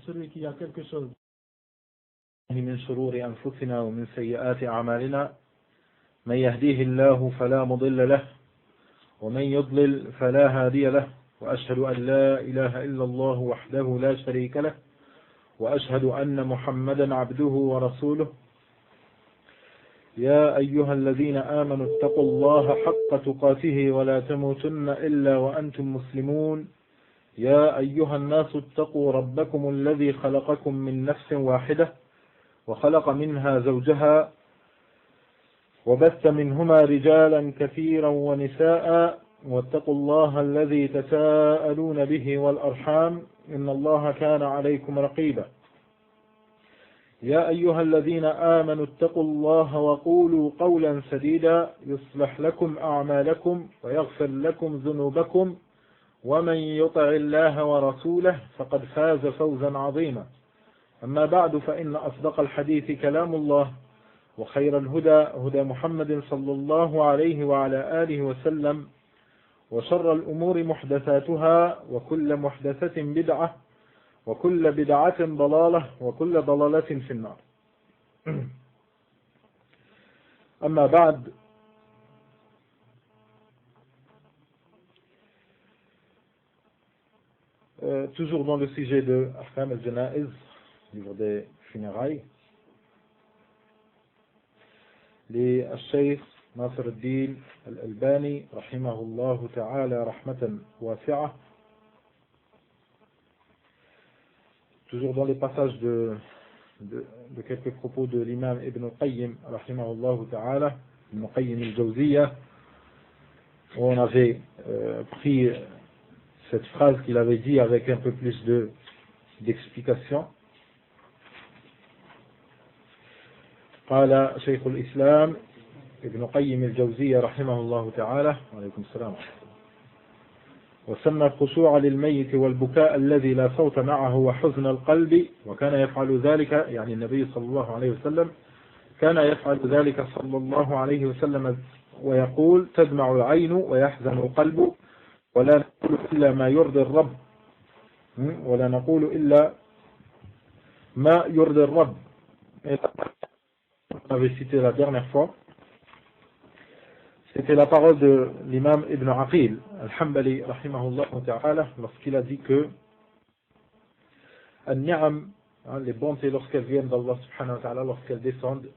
celui qui a quelque chose. من شرور أنفسنا ومن سيئات أعمالنا من يهديه الله فلا مضل له ومن يضلل فلا هادي له وأشهد أن لا إله إلا الله وحده لا شريك له وأشهد أن محمدا عبده ورسوله يا أيها الذين آمنوا اتقوا الله حق تقاته ولا تموتن إلا وأنتم مسلمون يا أيها الناس اتقوا ربكم الذي خلقكم من نفس واحدة وخلق منها زوجها وبث منهما رجالا كثيرا ونساء واتقوا الله الذي تساءلون به والأرحام إن الله كان عليكم رقيبا يا أيها الذين آمنوا اتقوا الله وقولوا قولا سديدا يصلح لكم أعمالكم ويغفر لكم ذنوبكم ومن يطع الله ورسوله فقد فاز فوزا عظيما أما بعد فإن أصدق الحديث كلام الله وخير الهدى هدى محمد صلى الله عليه وعلى آله وسلم وشر الأمور محدثاتها وكل محدثة بدعة وكل بدعة ضلالة وكل ضلالة في النار. أما بعد toujours dans le sujet de Ahkam al-Janaiz, livre des funérailles, les Cheikh Nasr al-Din al-Albani rahimahullah ta'ala rahmatan wasi'a, toujours dans les passages de quelques propos de l'imam Ibn Qayyim rahimahullah ta'ala, Ibn Qayyim al-Jawziyya, où on avait pris cette phrase qu'il avait dit avec un peu plus d'explication. قال شيخ الإسلام ابن قيم الجوزية رحمه الله تعالى وعليكم السلام وسمى الخشوع للميت والبكاء الذي لا صوت معه وحزن القلب وكان يفعل ذلك يعني النبي صلى الله عليه وسلم كان يفعل ذلك صلى الله عليه وسلم ويقول تدمع العين ويحزن القلب ولا نقول إلا ما يرضي الرب ولا نقول إلا ما يرضي الرب. On avait cité la dernière fois, c'était la parole de l'imam Ibn Aqil al-Hanbali rahimahullah ta'ala lorsqu'il a dit que al-ni'am, les bontés lorsqu'elles viennent d'Allah subhanahu wa ta'ala, lorsqu'elles descendent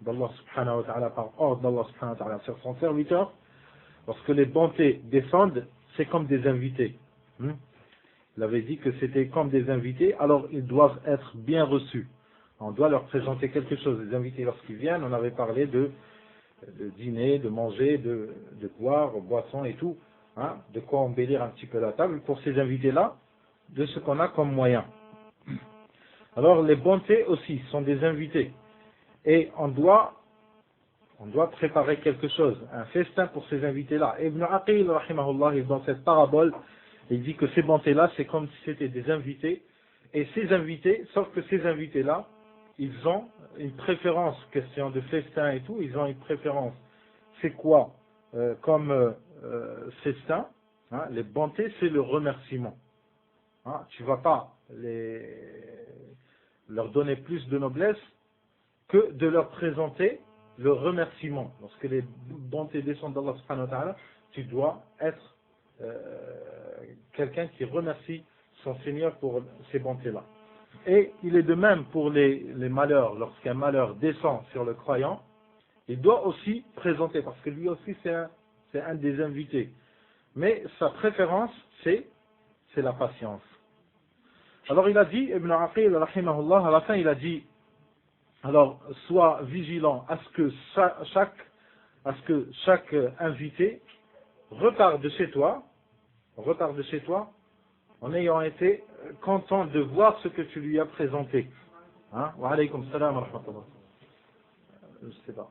d'Allah subhanahu wa ta'ala par ordre d'Allah subhanahu wa ta'ala sur son serviteur, lorsque les bontés descendent, c'est comme des invités. Il avait dit que c'était comme des invités, alors ils doivent être bien reçus. On doit leur présenter quelque chose. Les invités, lorsqu'ils viennent, on avait parlé de dîner, de manger, de boire, boissons et tout, de quoi embellir un petit peu la table pour ces invités-là, de ce qu'on a comme moyen. Alors les bontés aussi sont des invités. Et on doit préparer quelque chose, un festin pour ces invités-là. Ibn Aqil, rahimahullah, dans cette parabole, il dit que ces bontés-là, c'est comme si c'était des invités. Et ces invités, sauf que ces invités-là, ils ont une préférence, question de festin et tout, ils ont une préférence. C'est quoi comme festin? Les bontés, c'est le remerciement. Tu ne vas pas leur donner plus de noblesse que de leur présenter le remerciement. Lorsque les bontés descendent d'Allah subhanahu wa ta'ala, tu dois être quelqu'un qui remercie son Seigneur pour ces bontés-là. Et il est de même pour les malheurs. Lorsqu'un malheur descend sur le croyant, il doit aussi présenter, parce que lui aussi c'est un des invités. Mais sa préférence, c'est la patience. Alors il a dit, Ibn Aqil, rahimahullah, à la fin il a dit, alors sois vigilant à ce que chaque invité repart de chez toi, en ayant été content de voir ce que tu lui as présenté. Wa alaykum salam wa rahmatullah. Je sais pas.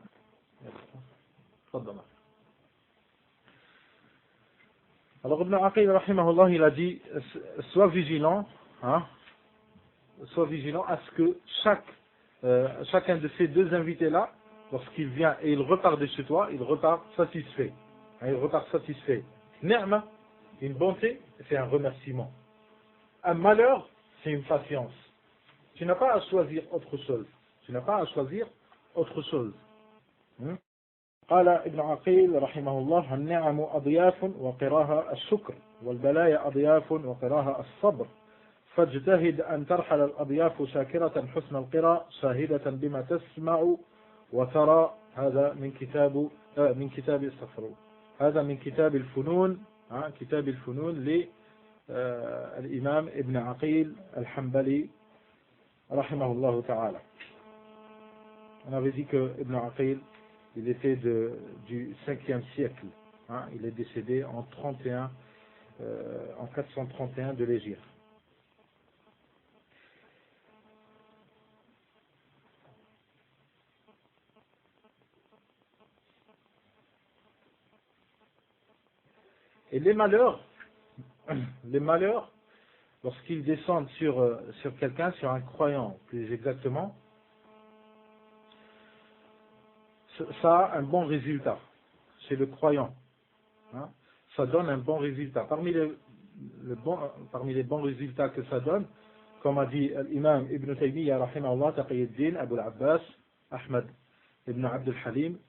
Alors Ibn Aqil rahimahullah, il a dit sois vigilant à ce que chacun de ces deux invités là, lorsqu'il vient et il repart de chez toi, il repart satisfait. Ni'ma, une bonté, c'est un remerciement. Un malheur, c'est une patience. Tu n'as pas à choisir autre chose. Tu n'as pas à choisir autre chose. قال ابن عقيل رحمه الله النعم أضياف وقراها الشكر والبلايا أضياف وقراها الصبر فاجتهد أن ترحل الأضياف شاكرة حسن القراء شاهدة بما تسمع وترى. هذا من كتاب استغفر الله. هذا من كتاب الفنون كتاب الفنون للإمام ابن عقيل الحنبلي رحمه الله تعالى. On avait dit que Ibn Aqil, il était du 5e siècle. Il est décédé en 431 de l'Hégire. Et les malheurs, lorsqu'ils descendent sur quelqu'un, sur un croyant plus exactement, ça a un bon résultat chez le croyant. Ça donne un bon résultat. Parmi les bons résultats que ça donne, comme a dit l'imam Ibn Taymiyyah rahimahullah, Taqiyuddin, Abu al-Abbas, Ahmad ibn Abd al-Halim,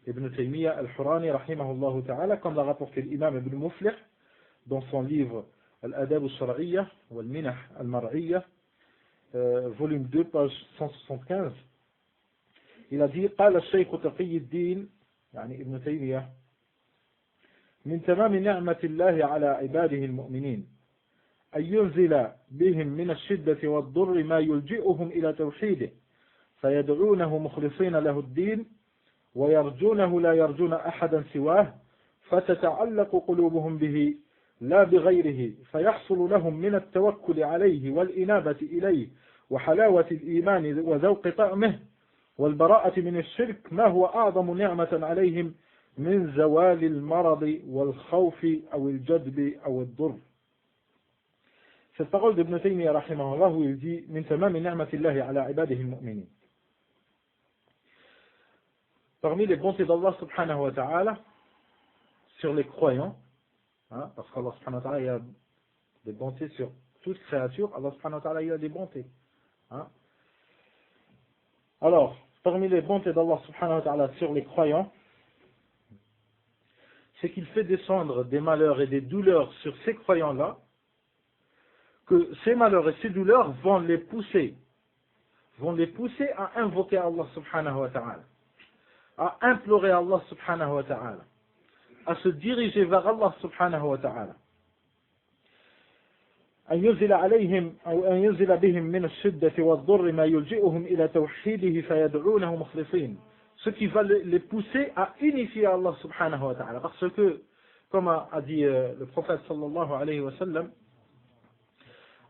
Ibn Taymiyyah al-Hurani rahimahullah ta'ala, comme l'a rapporté l'imam Ibn Muflih dans son livre Al-Adab al-Shar'iyya wal-Minah al-Mar'iyya, volume 2, page 175. Il a dit قال الشيخ تقي الدين يعني ابن تيمية من تمام نعمة الله على عباده المؤمنين أن ينزل بهم من الشدة والضر ما يلجئهم إلى توحيده فيدعونه مخلصين له الدين ويرجونه لا يرجون أحدا سواه فتتعلق قلوبهم به لا بغيره فيحصل لهم من التوكل عليه والإنابة إليه وحلاوة الإيمان وذوق طعمه والبراءة من الشرك ما هو أعظم نعمة عليهم من زوال المرض والخوف أو الجدب أو الضر. Cette parole d'Ibn Taymiyyah rahimahullah où il dit من تمام نعمة الله على عباده المؤمنين. Parmi les bontés d'Allah subhanahu wa ta'ala sur les croyants, parce qu'Allah subhanahu wa ta'ala il a des bontés sur toute créature, Allah subhanahu wa ta'ala il a des bontés. Alors, parmi les bontés d'Allah subhanahu wa ta'ala sur les croyants, c'est qu'il fait descendre des malheurs et des douleurs sur ces croyants-là, que ces malheurs et ces douleurs vont les pousser à invoquer Allah subhanahu wa ta'ala, à implorer Allah subhanahu wa ta'ala, à se diriger vers Allah subhanahu wa ta'ala. أن ينزل عليهم أو أن ينزل بهم من الشدة والضر ما يلجئهم إلى توحيده فيدعونه مخلصين. Ce qui va les pousser à unifier Allah subhanahu wa ta'ala. Parce que, comme a dit le prophète sallallahu alayhi wa sallam,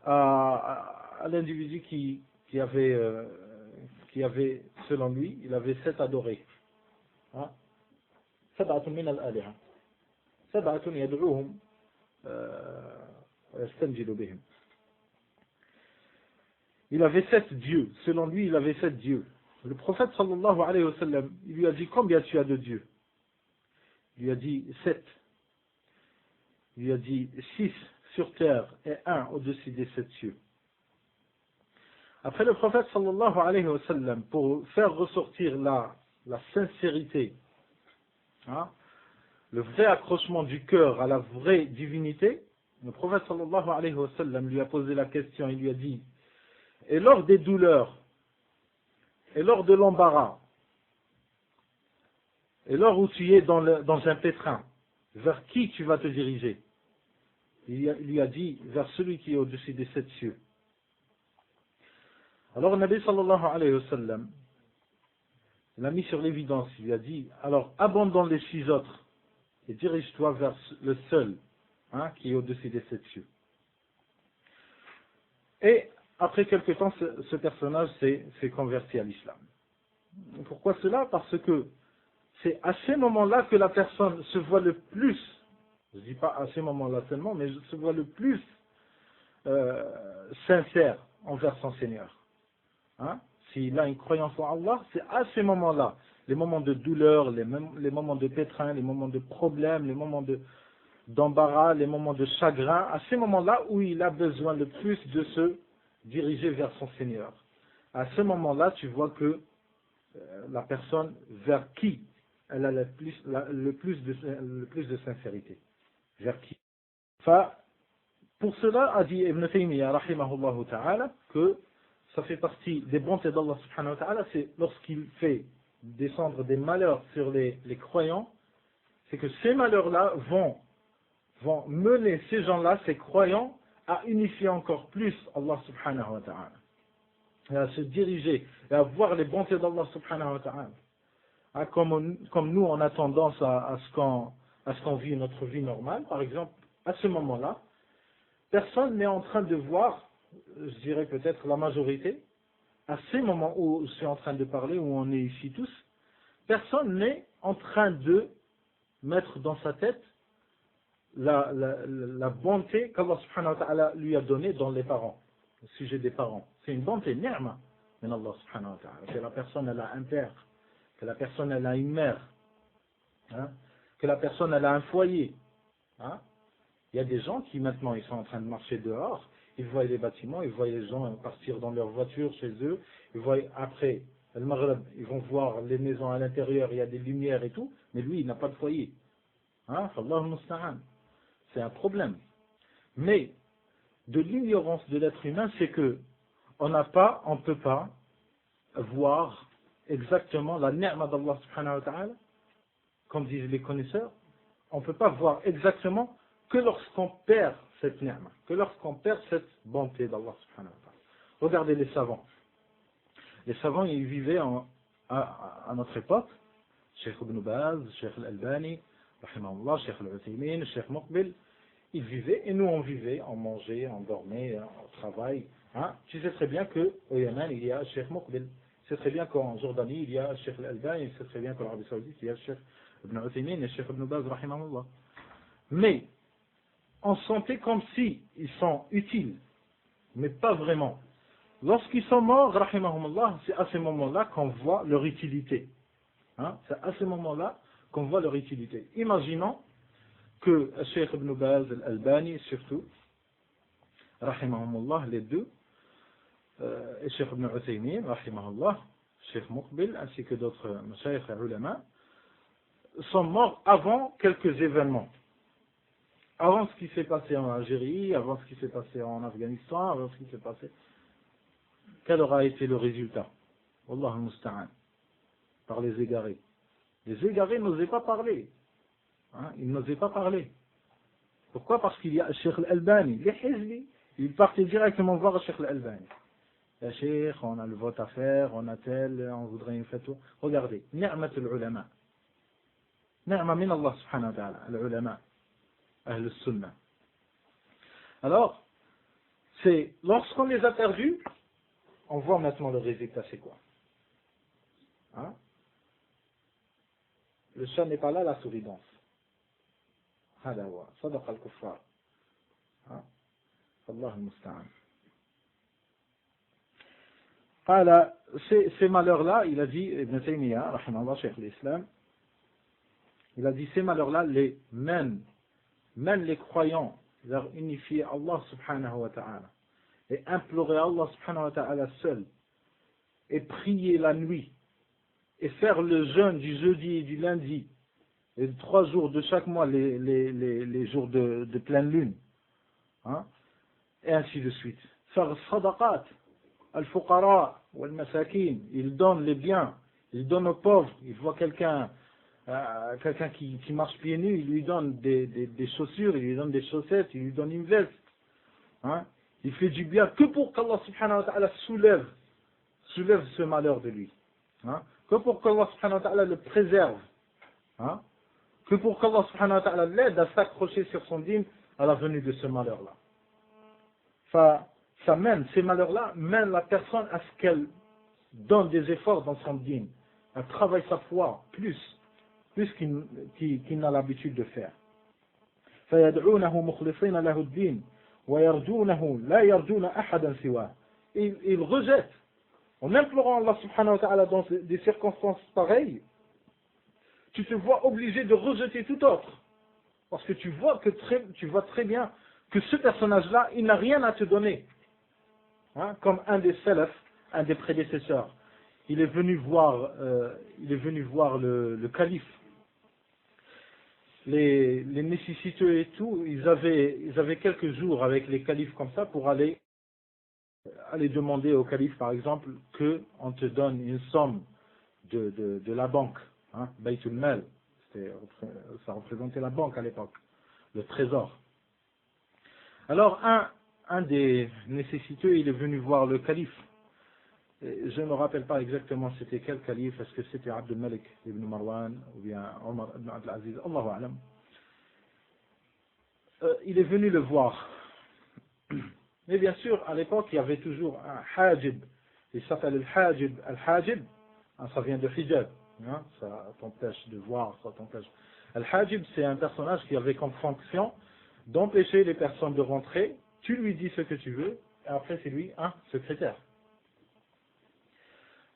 à l'individu qui avait, selon lui, il avait 7 adorés. سبعة من الآلهة سبعة يدعوهم Il avait 7 dieux. Selon lui, il avait 7 dieux. Le prophète sallallahu alayhi wa sallam, il lui a dit combien tu as de dieux? Il lui a dit 7. Il lui a dit 6 sur terre et 1 au-dessus des 7 cieux. Après le prophète sallallahu alayhi wa sallam, pour faire ressortir la sincérité, le vrai accrochement du cœur à la vraie divinité, le prophète sallallahu alayhi wa sallam lui a posé la question, il lui a dit, et lors des douleurs, et lors de l'embarras, et lors où tu es dans un pétrin, vers qui tu vas te diriger? Il lui a dit, vers celui qui est au-dessus des 7 cieux. Alors le Nabi sallallahu alayhi wa sallam l'a mis sur l'évidence, il lui a dit, alors abandonne les 6 autres, et dirige-toi vers le seul, qui est au-dessus des 7 cieux. Et après quelque temps, ce personnage s'est converti à l'islam. Pourquoi cela? Parce que c'est à ces moments-là que la personne se voit le plus, je ne dis pas à ces moments-là seulement, mais se voit le plus sincère envers son Seigneur. S'il a une croyance en Allah, c'est à ces moments-là, les moments de douleur, les moments de pétrin, les moments de problèmes, les moments d'embarras, les moments de chagrin, à ces moments-là où il a besoin le plus de se dirigée vers son Seigneur. À ce moment-là, tu vois que la personne vers qui elle a le plus de sincérité. Vers qui. Pour cela, a dit Ibn Taymiyyah, rahimahullah ta'ala, que ça fait partie des bontés d'Allah subhanahu wa ta'ala, c'est lorsqu'il fait descendre des malheurs sur les croyants, c'est que ces malheurs-là vont mener ces gens-là, ces croyants, à unifier encore plus Allah subhanahu wa ta'ala. Et à se diriger, et à voir les bontés d'Allah subhanahu wa ta'ala. Ah, comme nous, on a tendance à ce qu'on vit notre vie normale, par exemple, à ce moment-là, personne n'est en train de voir, je dirais peut-être la majorité, à ces moments où je suis en train de parler, où on est ici tous, personne n'est en train de mettre dans sa tête la bonté qu'Allah subhanahu wa ta'ala lui a donnée dans les parents, au sujet des parents. C'est une bonté, ni'ma, min Allah subhanahu wa ta'ala. Que la personne elle a un père, que la personne elle a une mère, hein, que la personne elle a un foyer. Hein. Il y a des gens qui maintenant ils sont en train de marcher dehors, ils voient les bâtiments, ils voient les gens partir dans leur voiture chez eux, ils voient après le Maghreb, ils vont voir les maisons à l'intérieur, il y a des lumières et tout, mais lui il n'a pas de foyer. Hein, Allahu musta'an. C'est un problème. Mais de l'ignorance de l'être humain, c'est que on ne peut pas voir exactement la ni'ma d'Allah subhanahu wa ta'ala, comme disent les connaisseurs, on ne peut pas voir exactement que lorsqu'on perd cette ni'ma, que lorsqu'on perd cette bonté d'Allah subhanahu wa ta'ala. Regardez les savants. Les savants, ils vivaient à notre époque, Cheikh Ibn Baz, Cheikh Al-Albani, rahimahullah, Cheikh Al-Uthaymin, Cheikh Muqbil, ils vivaient et nous on vivait, on mangeait, on dormait, on travaille. Hein. Tu sais très bien qu'au Yémen il y a Cheikh Muqbil, tu sais très bien qu'en Jordanie il y a Cheikh Al-Albani, tu sais très bien qu'en Arabie Saoudite il y a Cheikh Ibn Uthaymin et Cheikh Ibn Baz, rahimahullah. Mais on sentait comme si ils sont utiles, mais pas vraiment. Lorsqu'ils sont morts, rahimahumullah, c'est à ce moment-là qu'on voit leur utilité. Hein? C'est à ce moment-là qu'on voit leur utilité. Imaginons que Cheikh Ibn Baz, Al-Albani, surtout, rahimahumullah, les deux, et Cheikh Ibn Uthaymin, rahimahullah, Cheikh Muqbil, ainsi que d'autres mashayikh et ulama, sont morts avant quelques événements. Avant ce qui s'est passé en Algérie, avant ce qui s'est passé en Afghanistan, avant ce qui s'est passé. Quel aura été le résultat? Wallah al-musta'an. Par les égarés. Les égarés n'osaient pas parler. Hein, ils n'osaient pas parler. Pourquoi? Parce qu'il y a Cheikh Al-Albani, les Hizbi, ils partaient directement voir Cheikh Al-Albani. Ya Cheikh, on a le vote à faire, on a tel, on voudrait une fête. Regardez, ni'mat al-ulama. Ni'ma min Allah subhanahu wa ta'ala, al-ulama, ahl al-sunnah. Alors, c'est lorsqu'on les a perdus, on voit maintenant le résultat, c'est quoi? Hein? Le chat n'est pas là, la souris danse. هذا هو صدق الكفار. الله المستعان. قال ces malheurs-là, il a dit Ibn Taymiyyah, rahimahullah, Cheikh l'Islam, il a dit ces malheurs-là les mènent les croyants vers unifier Allah subhanahu wa ta'ala et implorer Allah subhanahu wa ta'ala seul et prier la nuit et faire le jeûne du jeudi et du lundi et 3 jours de chaque mois, les jours de pleine lune, hein, et ainsi de suite. Faire sadaqat, al-fuqara, wal-masakin, il donne les biens, il donne aux pauvres, il voit quelqu'un qui marche pieds nus, il lui donne des chaussures, il lui donne des chaussettes, il lui donne une veste, hein, il fait du bien que pour qu'Allah subhanahu wa ta'ala soulève ce malheur de lui, hein, que pour qu'Allah subhanahu wa ta'ala le préserve, hein, que pour qu'Allah subhanahu wa ta'ala l'aide à s'accrocher sur son dîme à la venue de ce malheur-là. Ces malheurs-là mènent la personne à ce qu'elle donne des efforts dans son dîme, elle travaille sa foi plus qu'il n'a l'habitude de faire. فَيَدْعُونَهُ مُخْلِصِينَ لَهُ الدِّينَ وَيَرْجُونَهُ لَا يَرْجُونَ أَحَدًا سِوَاهُ. Ils rejettent, en implorant Allah subhanahu wa ta'ala dans des circonstances pareilles, tu te vois obligé de rejeter tout autre. Parce que tu vois très bien que ce personnage-là, il n'a rien à te donner. Hein, comme un des salaf, un des prédécesseurs, il est venu voir le calife. Les nécessiteux et tout, ils avaient quelques jours avec les califes comme ça pour aller demander au calife, par exemple, qu'on te donne une somme de la banque, hein, Baytul Mal, ça représentait la banque à l'époque, le trésor. Alors un des nécessiteux, il est venu voir le calife. Et je ne me rappelle pas exactement c'était quel calife, est-ce que c'était Abdul Malik ibn Marwan ou bien Omar ibn Abdul Aziz, Allahu A'lam. Il est venu le voir. Mais bien sûr, à l'époque, il y avait toujours un hajib. Il s'appelle le hajib. Al-hajib, hein, ça vient de hijab. Hein, ça t'empêche de voir, ça t'empêche. Al-hajib, c'est un personnage qui avait comme fonction d'empêcher les personnes de rentrer. Tu lui dis ce que tu veux, et après c'est lui un secrétaire.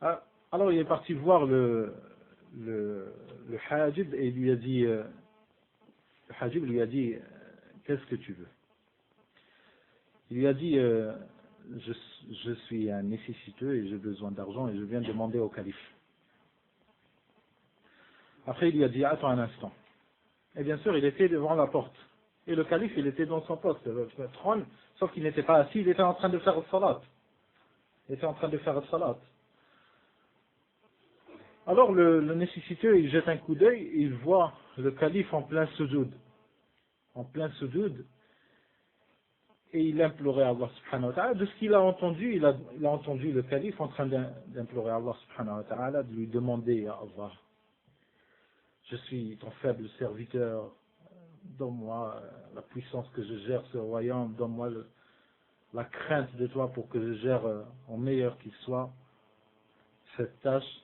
Ah, alors il est parti voir le hajib et il lui a dit, le hajib lui a dit, qu'est-ce que tu veux? Il lui a dit, je suis un nécessiteux et j'ai besoin d'argent et je viens demander au calife. Après il lui a dit, attends un instant. Et bien sûr il était devant la porte. Et le calife il était dans son poste, le trône, sauf qu'il n'était pas assis, il était en train de faire le salat. Il était en train de faire le salat. Alors le nécessiteux il jette un coup d'œil et il voit le calife en plein sujoud. En plein sujoud. Et il implorait Allah subhanahu wa ta'ala. De ce qu'il a entendu, il a entendu le calife en train d'implorer Allah subhanahu wa ta'ala, de lui demander à Allah, je suis ton faible serviteur, donne-moi la puissance que je gère ce royaume, donne-moi la crainte de toi pour que je gère en meilleur qu'il soit cette tâche.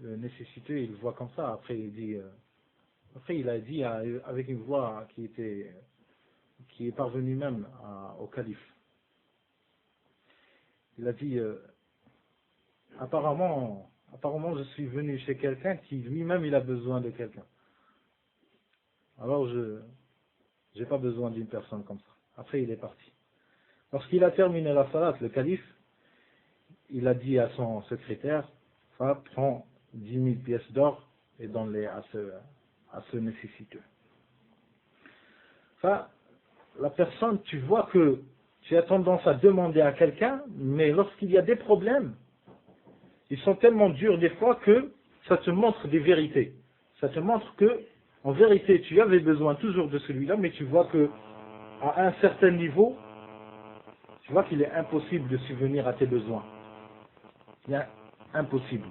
Le nécessiteux, il le voit comme ça. Après il a dit avec une voix qui est parvenue même au calife. Il a dit, apparemment je suis venu chez quelqu'un qui lui-même il a besoin de quelqu'un. Alors je n'ai pas besoin d'une personne comme ça. Après il est parti. Lorsqu'il a terminé la salat, le calife, il a dit à son secrétaire, prends 10 000 pièces d'or et donne-les à ce nécessiteux. La personne, tu vois que tu as tendance à demander à quelqu'un, mais lorsqu'il y a des problèmes, ils sont tellement durs des fois que ça te montre des vérités. Ça te montre que, en vérité, tu avais besoin toujours de celui-là, mais tu vois que, à un certain niveau, tu vois qu'il est impossible de subvenir à tes besoins. C'est impossible.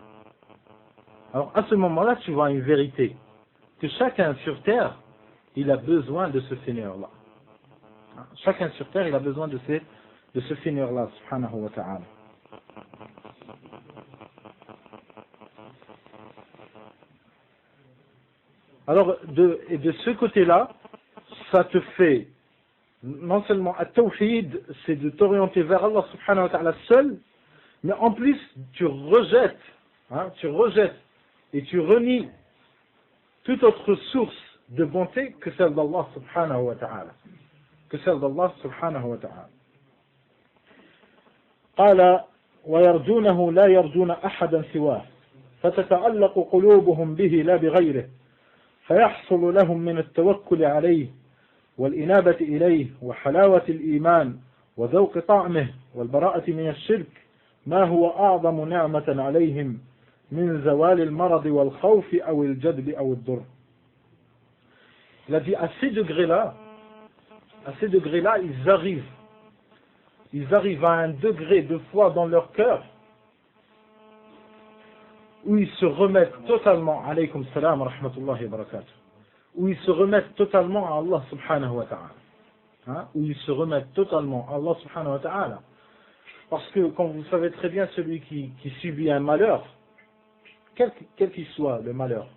Alors, à ce moment-là, tu vois une vérité. Que chacun sur terre, il a besoin de ce Seigneur-là. Chacun sur terre, il a besoin de ce Seigneur-là, subhanahu wa ta'ala. Alors, de ce côté-là, ça te fait, non seulement at-tawhid, c'est de t'orienter vers Allah subhanahu wa ta'ala seul, mais en plus, tu rejettes et tu renies toute autre source de bonté que celle d'Allah subhanahu wa ta'ala. Que celle d'Allah subhanahu wa ta'ala. قال ويرجونه لا يرجون أحدا سواه فتتعلق قلوبهم به لا بغيره فيحصل لهم من التوكل عليه والإنابة إليه وحلاوة الإيمان وذوق طعمه والبراءة من الشرك ما هو أعظم نعمة عليهم من زوال المرض والخوف أو الجدب أو الضر. Il a dit à ces degrés-là, ils arrivent à un degré de foi dans leur cœur où ils se remettent totalement, alaykum salam wa rahmatullahi wa barakatuh, où ils se remettent totalement à Allah subhanahu wa ta'ala. Où ils se remettent totalement à Allah subhanahu wa ta'ala. Parce que, comme vous savez très bien, celui qui subit un malheur, quel qu'il soit le malheur,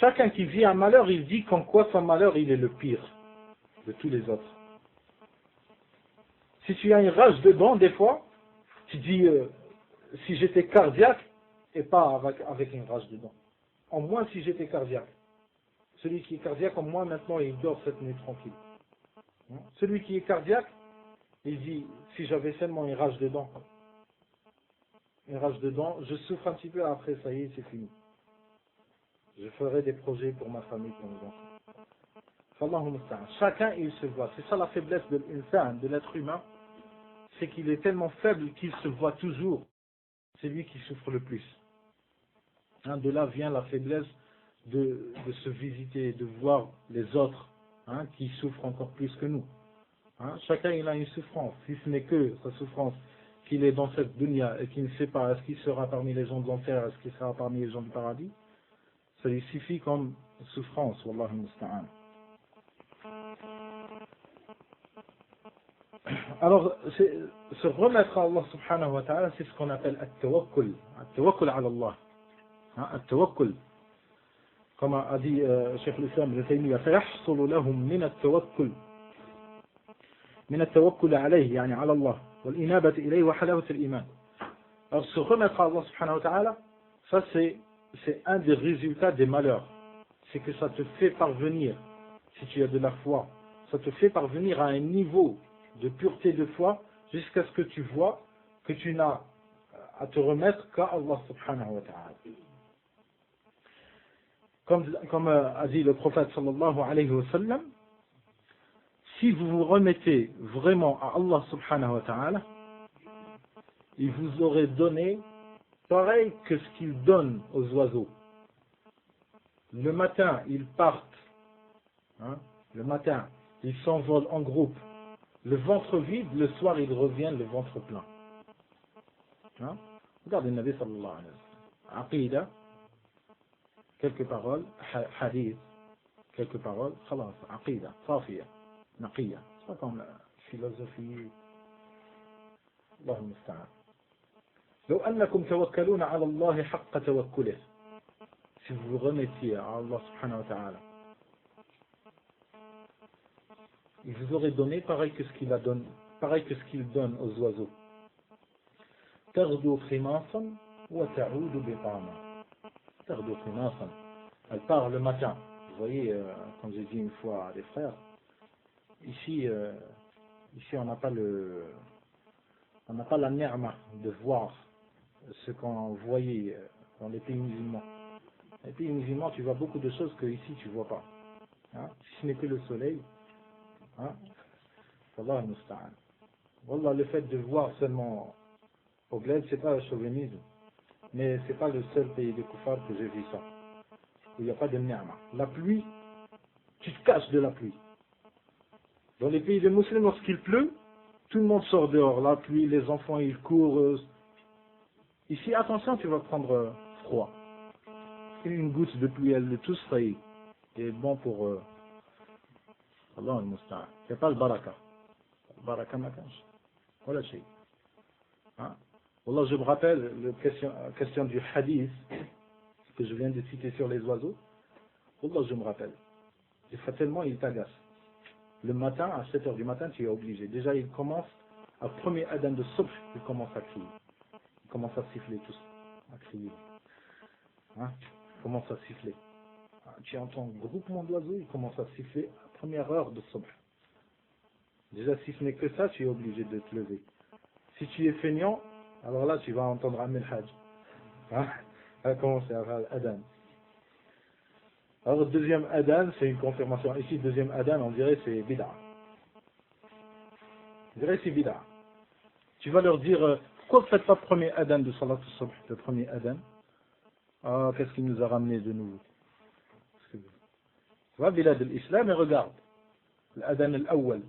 chacun qui vit un malheur, il dit qu'en quoi son malheur, il est le pire de tous les autres. Si tu as une rage dedans, des fois, tu dis, si j'étais cardiaque, et pas avec une rage dedans. En moins si j'étais cardiaque. Celui qui est cardiaque, en moins maintenant, il dort cette nuit tranquille. Celui qui est cardiaque, Il dit, si j'avais seulement une rage dedans, je souffre un petit peu, après ça y est, c'est fini. Je ferai des projets pour ma famille, pour mes enfants. Fallahu musta'an. Chacun, il se voit. C'est ça la faiblesse de l'insan, de l'être humain. C'est qu'il est tellement faible qu'il se voit toujours. C'est lui qui souffre le plus. Hein, de là vient la faiblesse de se visiter, de voir les autres, hein, qui souffrent encore plus que nous. Hein, chacun il a une souffrance, si ce n'est que sa souffrance qu'il est dans cette dunya et qu'il ne sait pas est-ce qu'il sera parmi les gens de l'enfer, est-ce qu'il sera parmi les gens du paradis, ça lui suffit comme souffrance, wallahu musta'an. Alors, se remettre à Allah subhanahu wa ta'ala, c'est ce qu'on appelle at-tawakkul, at-tawakkul ala Allah, hein, at-tawakkul. Comme a dit Cheikh l'Islam Ibn Taymiyyah, فيحصل لهم من التوكل من التوكل عليه يعني على الله والإنابة إليه وحلاوة الإيمان. Alors se remettre à Allah subhanahu wa ta'ala, ça c'est un des résultats des malheurs. C'est que ça te fait parvenir, si tu as de la foi, ça te fait parvenir à un niveau de pureté de foi jusqu'à ce que tu vois que tu n'as à te remettre qu'à Allah subhanahu wa ta'ala. Comme a dit le prophète sallallahu alayhi wa sallam, si vous vous remettez vraiment à Allah subhanahu wa ta'ala, il vous aurait donné pareil que ce qu'il donne aux oiseaux. Le matin, ils partent, hein, le matin, ils s'envolent en groupe. Le ventre vide, le soir, ils reviennent le ventre plein. Hein? Regardez le Nabi sallallahu alayhi wa sallam. Aqida, quelques paroles, hadith, quelques paroles, khalas, aqida, safiya, naqiya. C'est pas comme la philosophie. Allah al-musta'an. لو أنكم توكلون على الله حق توكله. Si vous vous remettiez à Allah subhanahu wa ta'ala, il vous aurait donné pareil que ce qu'il donne, pareil que ce qu'il donne aux oiseaux. تغدو خماصا وتعود بطانا. تغدو خماصا. Elle part le matin. Vous voyez, comme j'ai dit une fois à des frères, ici on n'a pas la ni'ma de voir ce qu'on voyait dans les pays musulmans. Dans les pays musulmans, tu vois beaucoup de choses que ici tu vois pas. Hein? Si ce n'est que le soleil, hein? Allah al-musta'an. Wallah, le fait de voir seulement au glaive, c'est pas le chauvinisme, mais c'est pas le seul pays de Koufar que j'ai vu ça. Il n'y a pas de ni'ma. La pluie, tu te caches de la pluie. Dans les pays de musulmans, lorsqu'il pleut, tout le monde sort dehors. La pluie, les enfants, ils courent. Ici, attention, tu vas prendre froid. Une goutte de pluie, elle le tous, ça y est. C'est bon pour Allah al-musta'an. Il n'y a pas le baraka. Le baraka makanj. Voilà, chez. Hein? Wallah, je me rappelle la question du hadith que je viens de citer sur les oiseaux. Wallah, je me rappelle. Des fois tellement il t'agace. Le matin, à 7 heures du matin, tu es obligé. Déjà, il commence, à premier adhan de subh, il commence à crier. Il commence à siffler tous, à crier. Hein? Il commence à siffler. Tu entends un groupement d'oiseaux, il commence à siffler à première heure de subh. Déjà, si ce n'est que ça, tu es obligé de te lever. Si tu es feignant, alors là, tu vas entendre Amir Hajj. Hein? Elle va commencer à faire l'adhan. Alors, deuxième adhan, c'est une confirmation. Ici, deuxième adhan, on dirait c'est bid'a. On dirait c'est bid'a. Tu vas leur dire, pourquoi vous ne faites pas le premier adhan de Salat al-Subh, le premier adhan? Ah, qu'est-ce qu'il nous a ramené de nouveau? Tu vas, bilad al-Islam, et regarde. L'adhan al-awwal.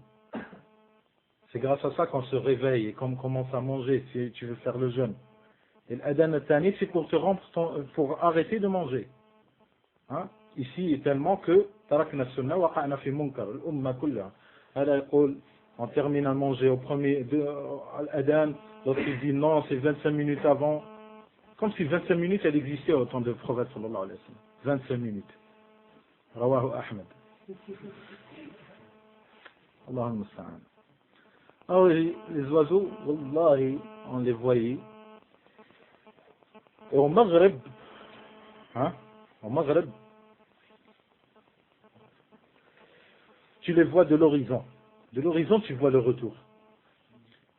C'est grâce à ça qu'on se réveille et qu'on commence à manger, si tu veux faire le jeûne. Et l'adhan al-thani, c'est pour te rendre pour arrêter de manger. Hein? Ici, tellement que tarakna sunnah wa qa'na fi munkar, l'umma kulla. On termine à manger au premier adhan, l'autre il dit non, c'est 25 minutes avant. Comme si 25 minutes, elle existait au temps de prophète sallallahu alayhi wa sallam. 25 minutes. Rawahu Ahmed. Allah al-musta'an. Alors les oiseaux, wallahi, on les voyait. Et au Maghreb, hein, au Maghreb, tu les vois de l'horizon. De l'horizon, tu vois le retour.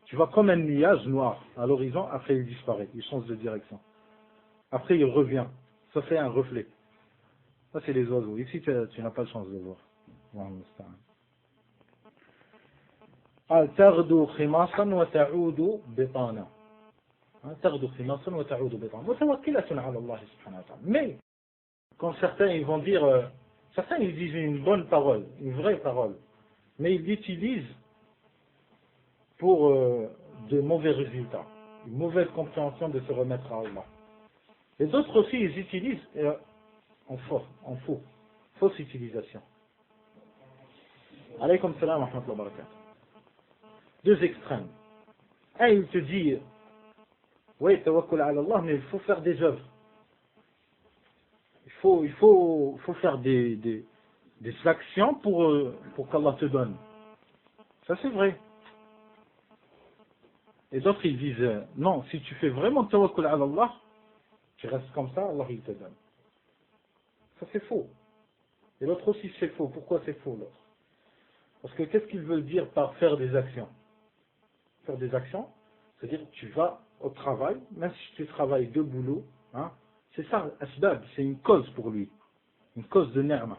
Tu vois comme un nuage noir à l'horizon, après il disparaît, il change de direction. Après il revient, ça fait un reflet. Ça c'est les oiseaux. Ici tu n'as pas de chance de voir. تغدو خماصا وتعود بطانا. تغدو خماصا وتعود بطانا. متوكلة على الله سبحانه وتعالى. Mais quand certains ils vont dire, certains ils disent une bonne parole, une vraie parole, mais ils l'utilisent pour de mauvais résultats, une mauvaise compréhension de se remettre à Allah. Les autres aussi ils utilisent en faux, fausse utilisation. Alaykoum salam wa rahmatullahi wa barakatuh. Deux extrêmes. Un, il te dit, oui, tawakkul ala Allah, mais il faut faire des œuvres. Il faut faire des actions pour qu'Allah te donne. Ça c'est vrai. Et d'autres ils disent, non, si tu fais vraiment tawakkul ala Allah, tu restes comme ça, Allah il te donne. Ça c'est faux. Et l'autre aussi c'est faux. Pourquoi c'est faux l'autre? Parce que qu'est-ce qu'ils veulent dire par faire des actions? Faire des actions, c'est-à-dire que tu vas au travail, même si tu travailles deux boulots, hein, c'est ça, asbab, c'est une cause pour lui, une cause de ni'ma.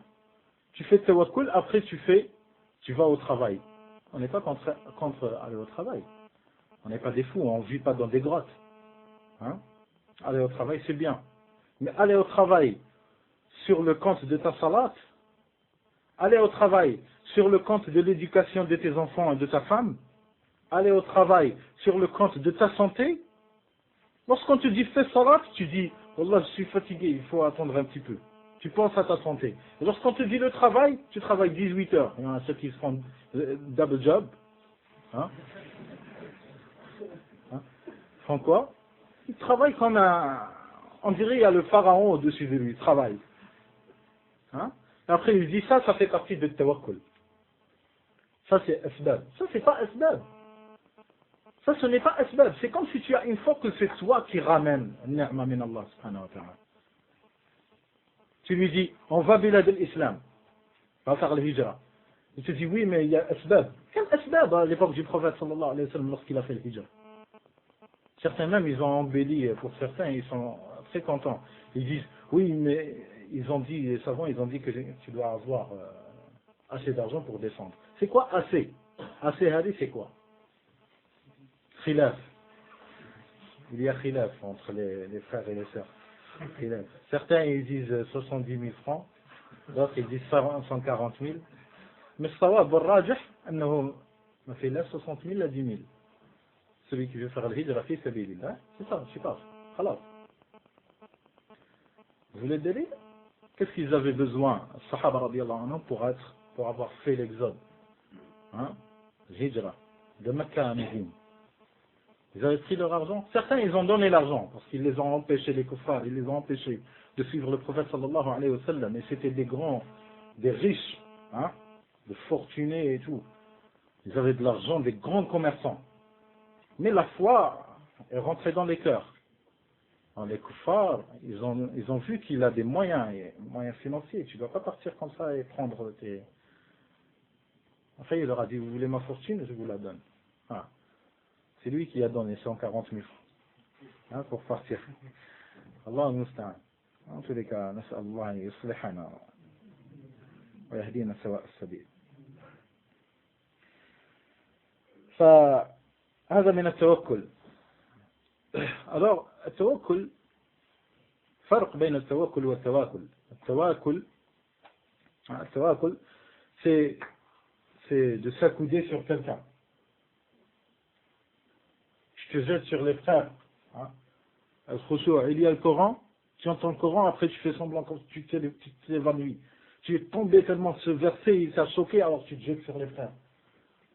Tu fais tawakkul, après tu vas au travail. On n'est pas contre aller au travail. On n'est pas des fous, on ne vit pas dans des grottes. Hein. Aller au travail, c'est bien. Mais aller au travail sur le compte de ta salat, aller au travail sur le compte de l'éducation de tes enfants et de ta femme, aller au travail sur le compte de ta santé. Lorsqu'on te dit fais salat, tu dis Wallah, je suis fatigué, il faut attendre un petit peu. Tu penses à ta santé. Et lorsqu'on te dit le travail, tu travailles 18 heures. Il y en a ceux qui se font double job. Hein? Ils font quoi? Ils travaillent comme un... On dirait qu'il y a le pharaon au-dessus de lui. Il travaille. Hein? Et après il dit ça fait partie de tawakkul. Ça c'est asbab. Ça c'est pas asbab. Ça, ce n'est pas asbab. C'est comme si tu as une fois que c'est toi qui ramène ni'ma min Allah subhanahu wa ta'ala. Tu lui dis, on va bilad l'islam, on va faire le hijra. Il te dit, oui, mais il y a asbab. Quel asbab à l'époque du prophète sallallahu alayhi wa sallam lorsqu'il a fait le hijra? Certains même, ils ont embelli, pour certains, ils sont très contents. Ils disent, oui, mais ils ont dit, les savants, ils ont dit que tu dois avoir assez d'argent pour descendre. C'est quoi assez? Assez, hadith, c'est quoi? Khilaf. Il y a khilaf entre les frères et les sœurs. Khilaf. Certains ils disent 70 000 francs, d'autres ils disent 140 000. Mais le sawab, le rajih, أنه ما fait là 60 000 à 10 000. Celui qui veut faire le hijra fi sabilillah, c'est ça, je passe. Khalas. Vous voulez dire qu'est-ce qu'ils avaient besoin, les Sahaba radiyallahu anhum, pour avoir fait l'exode, hein, hijra, de Mecca à Médine. Ils avaient pris leur argent. Certains, ils ont donné l'argent, parce qu'ils les ont empêchés, les kuffars, ils les ont empêchés de suivre le prophète sallallahu alayhi wa sallam. Et c'était des riches, hein, de fortunés et tout. Ils avaient de l'argent, des grands commerçants. Mais la foi est rentrée dans les cœurs. Alors, les kuffars, ils ont vu qu'il a des moyens financiers. Tu ne dois pas partir comme ça et prendre tes... Enfin, il leur a dit, vous voulez ma fortune, je vous la donne. Ah. C'est lui qui a donné 140 000 francs, hein, pour partir. Allah musta'an. En tous les cas, نسأل الله يصلحنا ويهدينا سواء السبيل. فهذا من التوكل. Alors, التوكل فرق بين التوكل والتواكل. التواكل c'est de s'accouder sur quelqu'un. Je te jette sur les frères. Hein. Il y a le Coran, tu entends le Coran, après tu fais semblant comme tu t'évanouis. Tu es tombé tellement ce verset, il t'a choqué, alors tu te jettes sur les frères.